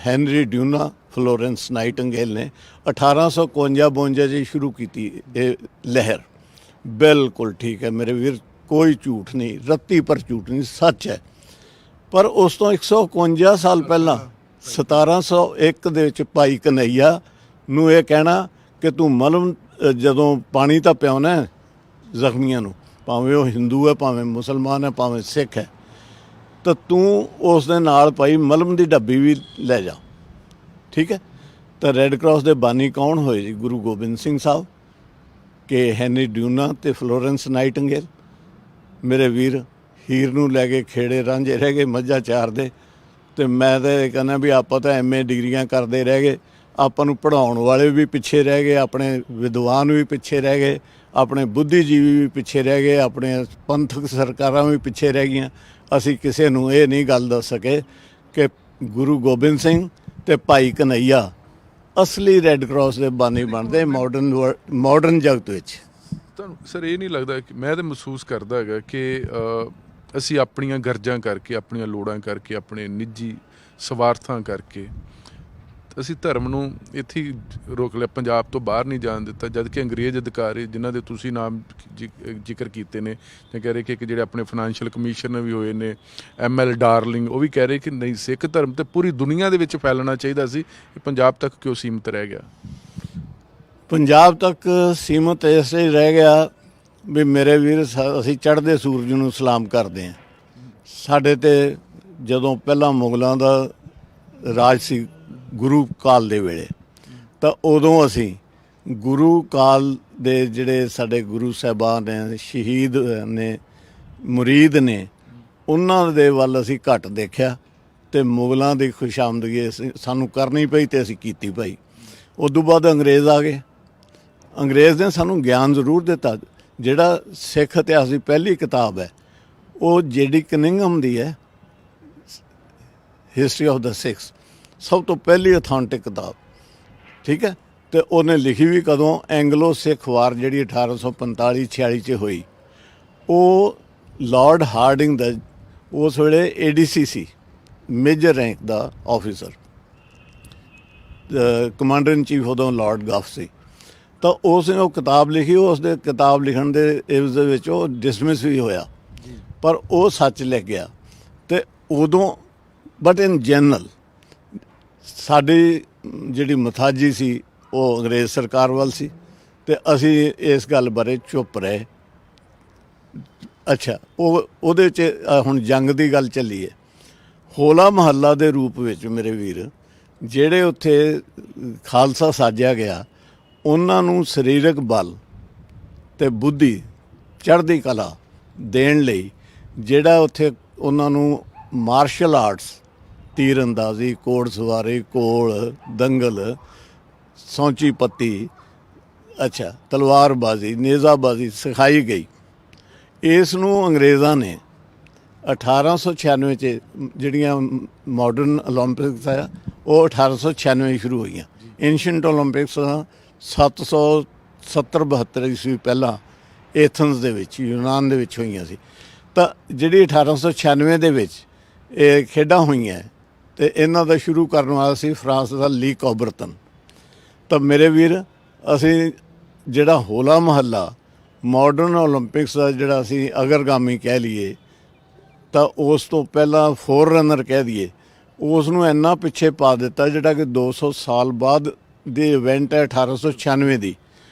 ਹੈਨਰੀ ਡਿਊਨਾ, ਫਲੋਰੈਂਸ ਨਾਈਟਿੰਗੇਲ ਨੇ 1852 'ਚ ਸ਼ੁਰੂ ਕੀਤੀ ਇਹ ਲਹਿਰ। ਬਿਲਕੁਲ ਠੀਕ ਹੈ ਮੇਰੇ ਵੀਰ, ਕੋਈ ਝੂਠ ਨਹੀਂ, ਰੱਤੀ ਪਰ ਝੂਠ ਨਹੀਂ, ਸੱਚ ਹੈ। ਪਰ ਉਸ ਤੋਂ 151 ਸਾਲ ਪਹਿਲਾਂ 1701 ਦੇ ਵਿੱਚ ਭਾਈ ਕਨਈਆ ਨੂੰ ਇਹ ਕਹਿਣਾ ਕਿ ਤੂੰ ਮਲਮ ਜਦੋਂ ਪਾਣੀ ਤਾਂ ਪਿਆਉਣਾ ਜ਼ਖਮੀਆਂ ਨੂੰ, ਭਾਵੇਂ ਉਹ ਹਿੰਦੂ ਹੈ, ਭਾਵੇਂ ਮੁਸਲਮਾਨ ਹੈ, ਭਾਵੇਂ ਸਿੱਖ ਹੈ, ਤਾਂ ਤੂੰ ਉਸ ਦੇ ਨਾਲ ਭਾਈ ਮਲਮ ਦੀ ਡੱਬੀ ਵੀ ਲੈ ਜਾ, ਠੀਕ ਹੈ। ਤਾਂ ਰੈੱਡ ਕਰਾਸ ਦੇ ਬਾਨੀ ਕੌਣ ਹੋਏ ਜੀ? ਗੁਰੂ ਗੋਬਿੰਦ ਸਿੰਘ ਸਾਹਿਬ, ਕਿ ਹੈਨਰੀ ਡਿਊਨਾ ਤੇ ਫਲੋਰੈਂਸ ਨਾਈਟਿੰਗੇਲ। ਮੇਰੇ ਵੀਰ ਹੀਰ ਨੂੰ ਲੈ ਕੇ ਖੇੜੇ ਰਾਂਝੇ ਰਹਿ ਗਏ, ਮੱਝਾਂ ਚਾਰਦੇ। ਤੇ ਮੈਂ ਤਾਂ ਇਹ ਕਹਿੰਦਾ ਵੀ ਆਪਾਂ ਤਾਂ MA ਡਿਗਰੀਆਂ ਕਰਦੇ ਰਹਿ ਗਏ, ਆਪਾਂ ਨੂੰ ਪੜ੍ਹਾਉਣ ਵਾਲੇ ਵੀ ਪਿੱਛੇ ਰਹਿ ਗਏ, ਆਪਣੇ ਵਿਦਵਾਨ ਵੀ ਪਿੱਛੇ ਰਹਿ ਗਏ, ਆਪਣੇ ਬੁੱਧੀਜੀਵੀ ਵੀ ਪਿੱਛੇ ਰਹਿ ਗਏ, ਆਪਣੇ ਪੰਥਕ ਸਰਕਾਰਾਂ ਵੀ ਪਿੱਛੇ ਰਹਿ ਗਈਆਂ। ਅਸੀਂ ਕਿਸੇ ਨੂੰ ਇਹ ਨਹੀਂ ਗੱਲ ਦੱਸ ਸਕੇ ਕਿ ਗੁਰੂ ਗੋਬਿੰਦ ਸਿੰਘ ਤੇ ਭਾਈ ਕਨ੍ਹਈਆ ਅਸਲੀ ਰੈੱਡ ਕਰਾਸ ਦੇ ਬਾਨੀ ਬਣਦੇ ਮਾਡਰਨ ਜਗਤ ਵਿੱਚ। ਤੁਹਾਨੂੰ ਸਰ ਇਹ ਨਹੀਂ ਲੱਗਦਾ ਕਿ ਮੈਂ ਤਾਂ ਮਹਿਸੂਸ ਕਰਦਾ ਹੈਗਾ ਕਿ ਅਸੀਂ ਆਪਣੀਆਂ ਗਰਜਾਂ ਕਰਕੇ, ਆਪਣੀਆਂ ਲੋੜਾਂ ਕਰਕੇ, ਆਪਣੇ ਨਿੱਜੀ ਸਵਾਰਥਾਂ ਕਰਕੇ ਅਸੀਂ ਧਰਮ ਨੂੰ ਇੱਥੇ ਹੀ ਰੋਕ ਲਿਆ, ਪੰਜਾਬ ਤੋਂ ਬਾਹਰ ਨਹੀਂ ਜਾਣ ਦਿੱਤਾ। ਜਦ ਕਿ ਅੰਗਰੇਜ਼ ਅਧਿਕਾਰੀ ਜਿਨ੍ਹਾਂ ਦੇ ਤੁਸੀਂ ਨਾਮ ਜ਼ਿਕਰ ਕੀਤੇ ਨੇ, ਜਾਂ ਕਹਿ ਰਹੇ ਕਿ ਜਿਹੜੇ ਆਪਣੇ ਫਾਈਨੈਂਸ਼ੀਅਲ ਕਮਿਸ਼ਨਰ ਵੀ ਹੋਏ ਨੇ, ML ਡਾਰਲਿੰਗ, ਉਹ ਵੀ ਕਹਿ ਰਹੇ ਕਿ ਨਹੀਂ, ਸਿੱਖ ਧਰਮ ਤੇ ਪੂਰੀ ਦੁਨੀਆ ਦੇ ਵਿੱਚ ਫੈਲਣਾ ਚਾਹੀਦਾ ਸੀ, ਇਹ ਪੰਜਾਬ ਤੱਕ ਕਿਉਂ ਸੀਮਿਤ ਰਹਿ ਗਿਆ? ਪੰਜਾਬ ਤੱਕ ਸੀਮਤ ਇਸ ਲਈ ਰਹਿ ਗਿਆ ਵੀ ਮੇਰੇ ਵੀਰ, ਅਸੀਂ ਚੜ੍ਹਦੇ ਸੂਰਜ ਨੂੰ ਸਲਾਮ ਕਰਦੇ ਹਾਂ। ਸਾਡੇ ਤੇ ਜਦੋਂ ਪਹਿਲਾਂ ਮੁਗਲਾਂ ਦਾ ਰਾਜ ਸੀ ਗੁਰੂ ਕਾਲ ਦੇ ਵੇਲੇ, ਤਾਂ ਉਦੋਂ ਅਸੀਂ ਗੁਰੂ ਕਾਲ ਦੇ ਜਿਹੜੇ ਸਾਡੇ ਗੁਰੂ ਸਾਹਿਬਾਨ ਨੇ, ਸ਼ਹੀਦ ਨੇ, ਮੁਰੀਦ ਨੇ, ਉਹਨਾਂ ਦੇ ਵੱਲ ਅਸੀਂ ਘੱਟ ਦੇਖਿਆ ਤੇ ਮੁਗਲਾਂ ਦੀ ਖੁਸ਼ਾਮਦਗੀ ਸਾਨੂੰ ਕਰਨੀ ਪਈ ਤੇ ਅਸੀਂ ਕੀਤੀ ਭਾਈ। ਉਦੋਂ ਬਾਅਦ ਅੰਗਰੇਜ਼ ਆ ਗਏ। ਅੰਗਰੇਜ਼ ਨੇ ਸਾਨੂੰ ਗਿਆਨ ਜ਼ਰੂਰ ਦਿੱਤਾ। ਜਿਹੜਾ ਸਿੱਖ ਇਤਿਹਾਸ ਦੀ ਪਹਿਲੀ ਕਿਤਾਬ ਹੈ ਉਹ J.D. ਕਨਿੰਘਮ ਦੀ ਹੈ, ਹਿਸਟਰੀ ਆਫ ਦਾ ਸਿੱਖਸ, ਸਭ ਤੋਂ ਪਹਿਲੀ ਅਥੈਂਟਿਕ ਕਿਤਾਬ, ਠੀਕ ਹੈ। ਤੇ ਉਹਨੇ ਲਿਖੀ ਵੀ ਕਦੋਂ? ਐਂਗਲੋ ਸਿੱਖ ਵਾਰ ਜਿਹੜੀ 1845-46 'ਚ ਹੋਈ। ਉਹ ਲਾਰਡ ਹਾਰਡਿੰਗ ਦਾ ਉਸ ਵੇਲੇ ADC ਸੀ, ਮੇਜਰ ਰੈਂਕ ਦਾ ਆਫਿਸਰ, ਕਮਾਂਡਰ ਇਨ ਚੀਫ ਉਦੋਂ ਲਾਰਡ ਗਫ ਸੀ। ਤਾਂ ਉਸ ਨੇ ਉਹ ਕਿਤਾਬ ਲਿਖੀ। ਉਸ ਦੇ ਕਿਤਾਬ ਲਿਖਣ ਦੇ ਇਵਜ਼ ਦੇ ਵਿੱਚ ਉਹ ਡਿਸਮਿਸ ਵੀ ਹੋਇਆ, ਪਰ ਉਹ ਸੱਚ ਲਿਖ ਗਿਆ। ਤੇ ਉਦੋਂ ਬਟ ਇਨ ਜਨਰਲ ਸਾਡੀ ਜਿਹੜੀ ਮਥਾਜੀ ਸੀ ਉਹ ਅੰਗਰੇਜ਼ ਸਰਕਾਰ ਵੱਲ ਸੀ ਤੇ ਅਸੀਂ ਇਸ ਗੱਲ ਬਾਰੇ ਚੁੱਪ ਰਹੇ। ਅੱਛਾ, ਉਹਦੇ ਵਿੱਚ ਹੁਣ ਜੰਗ ਦੀ ਗੱਲ ਚੱਲੀ ਹੈ। ਹੋਲਾ ਮਹੱਲਾ ਦੇ ਰੂਪ ਵਿੱਚ ਮੇਰੇ ਵੀਰ, ਜਿਹੜੇ ਉੱਥੇ ਖਾਲਸਾ ਸਾਜਿਆ ਗਿਆ, ਉਹਨਾਂ ਨੂੰ ਸਰੀਰਕ ਬਲ ਤੇ ਬੁੱਧੀ, ਚੜ੍ਹਦੀ ਕਲਾ ਦੇਣ ਲਈ ਜਿਹੜਾ ਉੱਥੇ ਉਹਨਾਂ ਨੂੰ ਮਾਰਸ਼ਲ ਆਰਟਸ, ਤੀਰ ਅੰਦਾਜ਼ੀ, ਘੋੜ ਸਵਾਰੀ, ਘੋਲ, ਦੰਗਲ, ਸੌਂਚੀ ਪੱਤੀ, ਅੱਛਾ, ਤਲਵਾਰਬਾਜ਼ੀ, ਨੇਜ਼ਾਬਾਜ਼ੀ ਸਿਖਾਈ ਗਈ। ਇਸ ਨੂੰ ਅੰਗਰੇਜ਼ਾਂ ਨੇ 1896 'ਚ ਜਿਹੜੀਆਂ ਮਾਡਰਨ ਓਲੰਪਿਕਸ ਆ ਉਹ 1896 ਸ਼ੁਰੂ ਹੋਈਆਂ। ਐਂਸ਼ੀਅੰਟ ਓਲੰਪਿਕਸ 770-72 ਈਸਵੀ ਪਹਿਲਾਂ ਐਥਨਸ ਦੇ ਵਿੱਚ, ਯੂਨਾਨ ਦੇ ਵਿੱਚ ਹੋਈਆਂ ਸੀ। ਤਾਂ ਜਿਹੜੀ 1896 ਦੇ ਵਿੱਚ ਇਹ ਖੇਡਾਂ ਹੋਈਆਂ ਤੇ ਇਹਨਾਂ ਦਾ ਸ਼ੁਰੂ ਕਰਨ ਵਾਲਾ ਸੀ ਫਰਾਂਸ ਦਾ ਲੀ ਕੌਬਰਤਨ। ਤਾਂ ਮੇਰੇ ਵੀਰ, ਅਸੀਂ ਜਿਹੜਾ ਹੋਲਾ ਮਹੱਲਾ ਮਾਡਰਨ ਓਲੰਪਿਕਸ ਦਾ ਜਿਹੜਾ ਅਸੀਂ ਅਗਰਗਾਮੀ ਕਹਿ ਲਈਏ, ਤਾਂ ਉਸ ਤੋਂ ਪਹਿਲਾਂ ਫੋਰ ਰਨਰ ਕਹਿ ਦਈਏ, ਉਸ ਨੂੰ ਇੰਨਾ ਪਿੱਛੇ ਪਾ ਦਿੱਤਾ। ਜਿਹੜਾ ਕਿ 200 ਸਾਲ ਬਾਅਦ ਦੀ ਇਵੈਂਟ ਹੈ 1896 ਦੀ,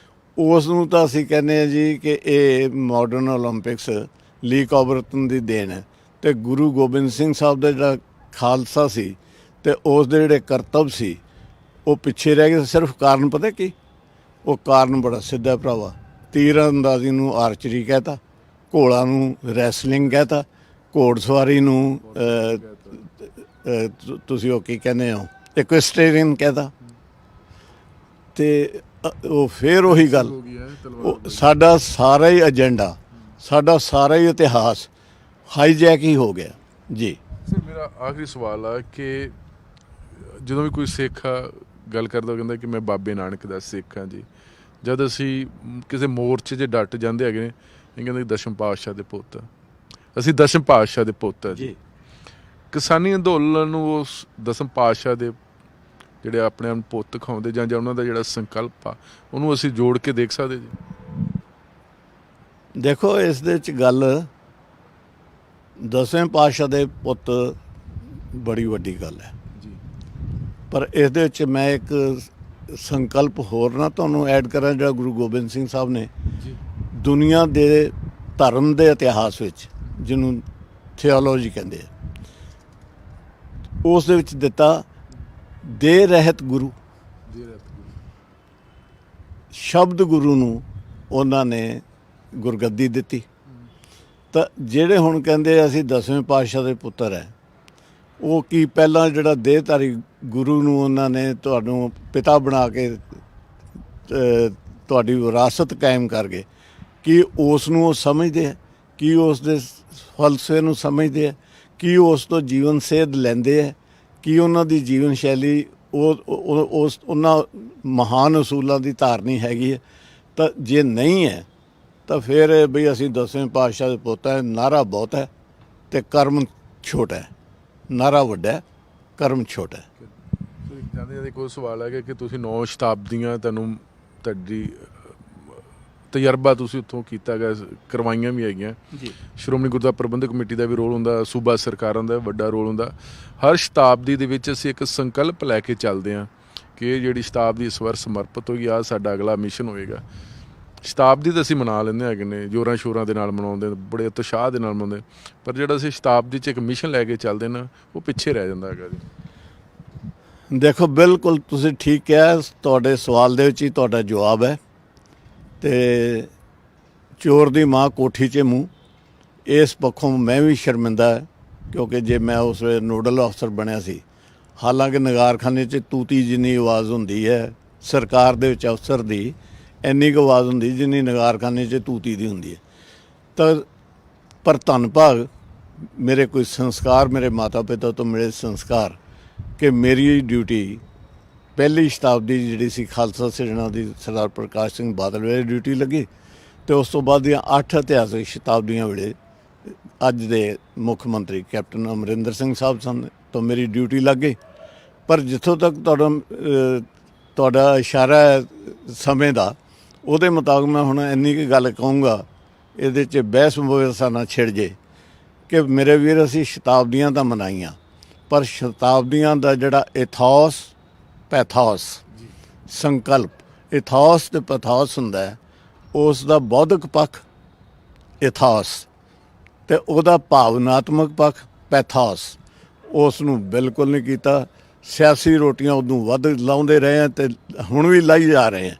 ਉਸ ਨੂੰ ਤਾਂ ਅਸੀਂ ਕਹਿੰਦੇ ਹਾਂ ਜੀ ਕਿ ਇਹ ਮਾਡਰਨ ਓਲੰਪਿਕਸ ਲੀ ਕੌਬਰਤਨ ਦੀ ਦੇਣ ਹੈ। ਤੇ ਗੁਰੂ ਗੋਬਿੰਦ ਸਿੰਘ ਸਾਹਿਬ ਦਾ ਜਿਹੜਾ ਖਾਲਸਾ ਸੀ ਤੇ ਉਸ ਦੇ ਜਿਹੜੇ ਕਰਤੱਵ ਸੀ ਉਹ ਪਿੱਛੇ ਰਹਿ ਗਏ। ਸਿਰਫ ਕਾਰਨ ਪਤਾ ਕੀ? ਉਹ ਕਾਰਨ ਬੜਾ ਸਿੱਧਾ ਭਰਾਵਾ। ਤੀਰ ਅੰਦਾਜ਼ੀ ਨੂੰ ਆਰਚਰੀ ਕਹਿਤਾ, ਘੋੜਾਂ ਨੂੰ ਰੈਸਲਿੰਗ ਕਹਿਤਾ, ਘੋੜ ਸਵਾਰੀ ਨੂੰ ਤੁਸੀਂ ਉਹ ਕੀ ਕਹਿੰਦੇ ਹੋ, ਇਕੁਇਸਟੇਰੀਅਨ ਕਹਿਤਾ। ਤੇ ਉਹ ਫਿਰ ਉਹੀ ਗੱਲ, ਸਾਡਾ ਸਾਰਾ ਹੀ ਏਜੰਡਾ, ਸਾਡਾ ਸਾਰਾ ਹੀ ਇਤਿਹਾਸ ਹਾਈਜੈਕ ਹੀ ਹੋ ਗਿਆ ਜੀ। ਸਰ, ਮੇਰਾ ਆਖਰੀ ਸਵਾਲ ਆ ਕਿ ਜਦੋਂ ਵੀ ਕੋਈ ਸਿੱਖ ਗੱਲ ਕਰਦਾ ਉਹ ਕਹਿੰਦਾ ਕਿ ਮੈਂ ਬਾਬੇ ਨਾਨਕ ਦਾ ਸਿੱਖ ਹਾਂ ਜੀ। ਜਦ ਅਸੀਂ ਕਿਸੇ ਮੋਰਚੇ 'ਚ ਡਟ ਜਾਂਦੇ ਹੈਗੇ ਨੇ, ਇਹ ਕਹਿੰਦੇ ਦਸ਼ਮ ਪਾਤਸ਼ਾਹ ਦੇ ਪੁੱਤ, ਅਸੀਂ ਦਸ਼ਮ ਪਾਤਸ਼ਾਹ ਦੇ ਪੁੱਤ ਆ ਜੀ। ਕਿਸਾਨੀ ਅੰਦੋਲਨ ਨੂੰ ਉਸ ਦਸਮ ਪਾਤਸ਼ਾਹ ਦੇ ਜਿਹੜੇ ਆਪਣੇ ਆਪ ਨੂੰ ਪੁੱਤ ਖਾਉਂਦੇ ਜਾਂ ਉਹਨਾਂ ਦਾ ਜਿਹੜਾ ਸੰਕਲਪ ਆ, ਉਹਨੂੰ ਅਸੀਂ ਜੋੜ ਕੇ ਦੇਖ ਸਕਦੇ ਜੀ? ਦੇਖੋ, ਇਸ ਦੇ ਵਿੱਚ ਗੱਲ ਦਸਵੇਂ ਪਾਤਸ਼ਾਹ ਦੇ ਪੁੱਤ ਬੜੀ ਵੱਡੀ ਗੱਲ ਹੈ ਜੀ, ਪਰ ਇਸ ਦੇ ਵਿੱਚ ਮੈਂ ਇੱਕ ਸੰਕਲਪ ਹੋਰ ਨਾ ਤੁਹਾਨੂੰ ਐਡ ਕਰਾਂ, ਜਿਹੜਾ ਗੁਰੂ ਗੋਬਿੰਦ ਸਿੰਘ ਸਾਹਿਬ ਨੇ ਦੁਨੀਆ ਦੇ ਧਰਮ ਦੇ ਇਤਿਹਾਸ ਵਿੱਚ, ਜਿਹਨੂੰ ਥਿਓਲੋਜੀ ਕਹਿੰਦੇ ਆ, ਉਸ ਦੇ ਵਿੱਚ ਦਿੱਤਾ, ਦੇ ਰਹਿਤ ਗੁਰੂ। ਸ਼ਬਦ ਗੁਰੂ ਨੂੰ ਉਹਨਾਂ ਨੇ ਗੁਰਗੱਦੀ ਦਿੱਤੀ। ਤਾਂ ਜਿਹੜੇ ਹੁਣ ਕਹਿੰਦੇ ਅਸੀਂ ਦਸਵੇਂ ਪਾਤਸ਼ਾਹ ਦੇ ਪੁੱਤਰ ਹੈ, ਉਹ ਕੀ ਪਹਿਲਾਂ ਜਿਹੜਾ ਦੇਹਧਾਰੀ ਗੁਰੂ ਨੂੰ ਉਹਨਾਂ ਨੇ ਤੁਹਾਨੂੰ ਪਿਤਾ ਬਣਾ ਕੇ ਤੁਹਾਡੀ ਵਿਰਾਸਤ ਕਾਇਮ ਕਰ ਗਏ, ਕੀ ਉਸ ਨੂੰ ਉਹ ਸਮਝਦੇ ਆ, ਕੀ ਉਸ ਦੇ ਫਲਸਫੇ ਨੂੰ ਸਮਝਦੇ ਆ, ਕੀ ਉਸ ਤੋਂ ਜੀਵਨ ਸੇਧ ਲੈਂਦੇ ਆ, ਕੀ ਉਹਨਾਂ ਦੀ ਜੀਵਨ ਸ਼ੈਲੀ ਉਸ ਉਹਨਾਂ ਮਹਾਨ ਅਸੂਲਾਂ ਦੀ ਧਾਰਨੀ ਹੈਗੀ ਹੈ। ਤਾਂ ਜੇ ਨਹੀਂ ਹੈ ਤਾਂ ਫਿਰ ਬਈ ਅਸੀਂ 10ਵੇਂ ਪਾਤਸ਼ਾਹ ਦੇ ਪੁੱਤ ਹੈ, ਨਾਰਾ ਬਹੁਤ ਹੈ ਤੇ ਕਰਮ ਛੋਟਾ ਹੈ। ਨਾਰਾ ਵੱਡਾ ਹੈ, ਕਰਮ ਛੋਟਾ ਹੈ। ਜਾਂਦੇ ਜਾਂਦੇ ਕੋਈ ਸਵਾਲ ਹੈ ਕਿ ਤੁਸੀਂ 9 ਸ਼ਤਾਬਦੀਆਂ ਤੁਹਾਡੀ ਤਜਰਬਾ ਤੁਸੀਂ ਉੱਥੋਂ ਕੀਤਾ ਗਿਆ, ਕਰਵਾਈਆਂ ਵੀ ਹੈਗੀਆਂ ਜੀ। ਸ਼੍ਰੋਮਣੀ ਗੁਰਦੁਆਰਾ ਪ੍ਰਬੰਧਕ ਕਮੇਟੀ ਦਾ ਵੀ ਰੋਲ ਹੁੰਦਾ, ਸੂਬਾ ਸਰਕਾਰਾਂ ਦਾ ਵੱਡਾ ਰੋਲ ਹੁੰਦਾ। ਹਰ ਸ਼ਤਾਬਦੀ ਦੇ ਵਿੱਚ ਅਸੀਂ ਇੱਕ ਸੰਕਲਪ ਲੈ ਕੇ ਚੱਲਦੇ ਹਾਂ ਕਿ ਇਹ ਜਿਹੜੀ ਸ਼ਤਾਬਦੀ ਇਸ ਵਾਰ ਸਮਰਪਿਤ ਹੋਈ ਆ, ਸਾਡਾ ਅਗਲਾ ਮਿਸ਼ਨ ਹੋਏਗਾ। ਸ਼ਤਾਬਦੀ ਤਾਂ ਅਸੀਂ ਮਨਾ ਲੈਂਦੇ ਹੈਗੇ ਨੇ, ਜ਼ੋਰਾਂ ਸ਼ੋਰਾਂ ਦੇ ਨਾਲ ਮਨਾਉਂਦੇ, ਬੜੇ ਉਤਸ਼ਾਹ ਦੇ ਨਾਲ ਮਨਾਉਂਦੇ, ਪਰ ਜਿਹੜਾ ਅਸੀਂ ਸ਼ਤਾਬਦੀ 'ਚ ਇੱਕ ਮਿਸ਼ਨ ਲੈ ਕੇ ਚੱਲਦੇ ਨਾ, ਉਹ ਪਿੱਛੇ ਰਹਿ ਜਾਂਦਾ ਹੈਗਾ ਜੀ। ਦੇਖੋ, ਬਿਲਕੁਲ ਤੁਸੀਂ ਠੀਕ ਕਿਹਾ। ਤੁਹਾਡੇ ਸਵਾਲ ਦੇ ਵਿੱਚ ਹੀ ਤੁਹਾਡਾ ਜਵਾਬ ਹੈ। ਤੇ ਚੋਰ ਦੀ ਮਾਂ ਕੋਠੀ 'ਚ ਮੂੰਹ, ਇਸ ਪੱਖੋਂ ਮੈਂ ਵੀ ਸ਼ਰਮਿੰਦਾ ਹੈ ਕਿਉਂਕਿ ਜੇ ਮੈਂ ਉਸ ਵੇਲੇ ਨੋਡਲ ਅਫਸਰ ਬਣਿਆ ਸੀ, ਹਾਲਾਂਕਿ ਨਗਾਰਖਾਨੇ 'ਚ ਤੂਤੀ ਜਿੰਨੀ ਆਵਾਜ਼ ਹੁੰਦੀ ਹੈ, ਸਰਕਾਰ ਦੇ ਵਿੱਚ ਅਫਸਰ ਦੀ ਇੰਨੀ ਕੁ ਆਵਾਜ਼ ਹੁੰਦੀ ਜਿੰਨੀ ਨਗਾਰਖਾਨੇ 'ਚ ਤੂਤੀ ਦੀ ਹੁੰਦੀ ਹੈ। ਤਾਂ ਪਰ ਧੰਨ ਭਾਗ ਮੇਰੇ ਕੋਈ ਸੰਸਕਾਰ, ਮੇਰੇ ਮਾਤਾ ਪਿਤਾ ਤੋਂ ਮਿਲੇ ਸੰਸਕਾਰ ਕਿ ਮੇਰੀ ਡਿਊਟੀ ਪਹਿਲੀ ਸ਼ਤਾਬਦੀ ਜਿਹੜੀ ਸੀ ਖਾਲਸਾ ਸਿਰਜਣਾ ਦੀ ਸਰਦਾਰ ਪ੍ਰਕਾਸ਼ ਸਿੰਘ ਬਾਦਲ ਵੇਲੇ ਡਿਊਟੀ ਲੱਗੀ, ਅਤੇ ਉਸ ਤੋਂ ਬਾਅਦ ਦੀਆਂ 8 ਇਤਿਹਾਸਕ ਸ਼ਤਾਬਦੀਆਂ ਵੇਲੇ ਅੱਜ ਦੇ ਮੁੱਖ ਮੰਤਰੀ ਕੈਪਟਨ ਅਮਰਿੰਦਰ ਸਿੰਘ ਸਾਹਿਬ ਸਨ ਤੋਂ ਮੇਰੀ ਡਿਊਟੀ ਲੱਗ ਗਈ। ਪਰ ਜਿੱਥੋਂ ਤੱਕ ਤੁਹਾਡਾ ਇਸ਼ਾਰਾ ਹੈ ਸਮੇਂ ਦਾ, ਉਹਦੇ ਮੁਤਾਬਕ ਮੈਂ ਹੁਣ ਇੰਨੀ ਕੁ ਗੱਲ ਕਹੂੰਗਾ, ਇਹਦੇ 'ਚ ਬਹਿਸ ਮੁਬਾਹਸਾ ਨਾ ਛਿੜ ਜੇ ਕਿ ਮੇਰੇ ਵੀਰ ਅਸੀਂ ਸ਼ਤਾਬਦੀਆਂ ਤਾਂ ਮਨਾਈਆਂ, ਪਰ ਸ਼ਤਾਬਦੀਆਂ ਦਾ ਜਿਹੜਾ ਇਥੋਸ ਪੈਥੋਸ ਸੰਕਲਪ, ਇਥੋਸ ਤੇ ਪੈਥੋਸ ਹੁੰਦਾ ਹੈ, ਉਸ ਦਾ ਬੌਧਿਕ ਪੱਖ ਇਥੋਸ ਤੇ ਉਹਦਾ ਭਾਵਨਾਤਮਕ ਪੱਖ ਪੈਥੋਸ, ਉਸ ਨੂੰ ਬਿਲਕੁਲ ਨਹੀਂ ਕੀਤਾ। ਸਿਆਸੀ ਰੋਟੀਆਂ ਉਦੋਂ ਵੱਧ ਲਾਉਂਦੇ ਰਹੇ ਆ ਤੇ ਹੁਣ ਵੀ ਲਾਈ ਜਾ ਰਹੇ ਆ।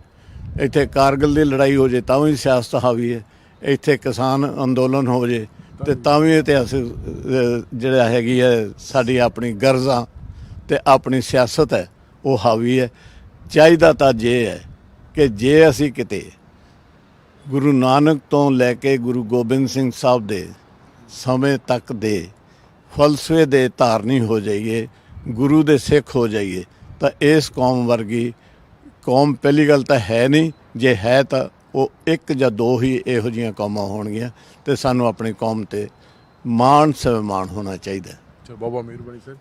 ਇੱਥੇ ਕਾਰਗਿਲ ਦੀ ਲੜਾਈ ਹੋ ਜੇ ਤਾਂ ਵੀ ਸਿਆਸਤ ਹਾਵੀ ਹੈ, ਇੱਥੇ ਕਿਸਾਨ ਅੰਦੋਲਨ ਹੋ ਜੇ ਤੇ ਤਾਂ ਵੀ ਇਤਿਹਾਸਕ ਜਿਹੜਾ ਹੈਗੀ ਹੈ ਸਾਡੀ ਆਪਣੀ ਗਰਜ਼ਾਂ ਤੇ ਆਪਣੀ ਸਿਆਸਤ ਹੈ ਉਹ ਹਾਵੀ ਹੈ। ਚਾਹੀਦਾ ਤਾਂ ਜੇ ਹੈ ਕਿ ਜੇ ਅਸੀਂ ਕਿਤੇ ਗੁਰੂ ਨਾਨਕ ਤੋਂ ਲੈ ਕੇ ਗੁਰੂ ਗੋਬਿੰਦ ਸਿੰਘ ਸਾਹਿਬ ਦੇ ਸਮੇਂ ਤੱਕ ਦੇ ਫਲਸਫੇ ਦੇ ਧਾਰਨੀ ਹੋ ਜਾਈਏ, ਗੁਰੂ ਦੇ ਸਿੱਖ ਹੋ ਜਾਈਏ, ਤਾਂ ਇਸ ਕੌਮ ਵਰਗੀ ਕੌਮ ਪਹਿਲੀ ਗੱਲ ਤਾਂ ਹੈ ਨਹੀਂ। ਜੇ ਹੈ ਤਾਂ ਉਹ ਇੱਕ ਜਾਂ ਦੋ ਹੀ ਇਹੋ ਜਿਹੀਆਂ ਕੌਮਾਂ ਹੋਣਗੀਆਂ, ਅਤੇ ਸਾਨੂੰ ਆਪਣੀ ਕੌਮ 'ਤੇ ਮਾਣ ਸਨਮਾਨ ਹੋਣਾ ਚਾਹੀਦਾ। ਬਹੁਤ ਬਹੁਤ ਮਿਹਰਬਾਨੀ ਸਰ।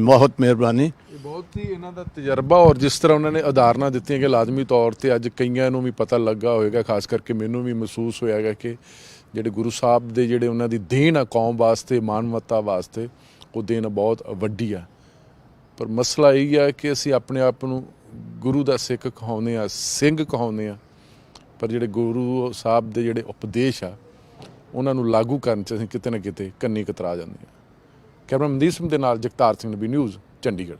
ਬਹੁਤ ਮਿਹਰਬਾਨੀ। ਇਹ ਬਹੁਤ ਹੀ ਇਹਨਾਂ ਦਾ ਤਜਰਬਾ, ਔਰ ਜਿਸ ਤਰ੍ਹਾਂ ਉਹਨਾਂ ਨੇ ਉਦਾਹਰਨਾਂ ਦਿੱਤੀਆਂ ਕਿ ਲਾਜ਼ਮੀ ਤੌਰ 'ਤੇ ਅੱਜ ਕਈਆਂ ਨੂੰ ਵੀ ਪਤਾ ਲੱਗਾ ਹੋਵੇਗਾ, ਖਾਸ ਕਰਕੇ ਮੈਨੂੰ ਵੀ ਮਹਿਸੂਸ ਹੋਇਆ ਗਾ ਕਿ ਜਿਹੜੇ ਗੁਰੂ ਸਾਹਿਬ ਦੇ ਜਿਹੜੇ ਉਹਨਾਂ ਦੀ ਦੇਣ ਆ ਕੌਮ ਵਾਸਤੇ, ਮਾਨਵਤਾ ਵਾਸਤੇ, ਉਹ ਦੇਣ ਬਹੁਤ ਵੱਡੀ ਆ। ਪਰ ਮਸਲਾ ਇਹ ਹੈ ਕਿ ਅਸੀਂ ਆਪਣੇ ਆਪ ਨੂੰ ਗੁਰੂ ਦਾ ਸਿੱਖ ਕਹਾਉਂਦੇ ਹਾਂ, ਸਿੰਘ ਕਹਾਉਂਦੇ ਹਾਂ, ਪਰ ਜਿਹੜੇ ਗੁਰੂ ਸਾਹਿਬ ਦੇ ਜਿਹੜੇ ਉਪਦੇਸ਼ ਆ ਉਹਨਾਂ ਨੂੰ ਲਾਗੂ ਕਰਨ 'ਚ ਅਸੀਂ ਕਿਤੇ ਨਾ ਕਿਤੇ ਕੰਨੀ ਕਤਰਾ ਜਾਂਦੇ ਹਾਂ। ਕੈਮਰਾ ਮਨਦੀਪ ਸਿੰਘ ਦੇ ਨਾਲ ਜਗਤਾਰ ਸਿੰਘ, ਨਬੀ ਨਿਊਜ਼, ਚੰਡੀਗੜ੍ਹ।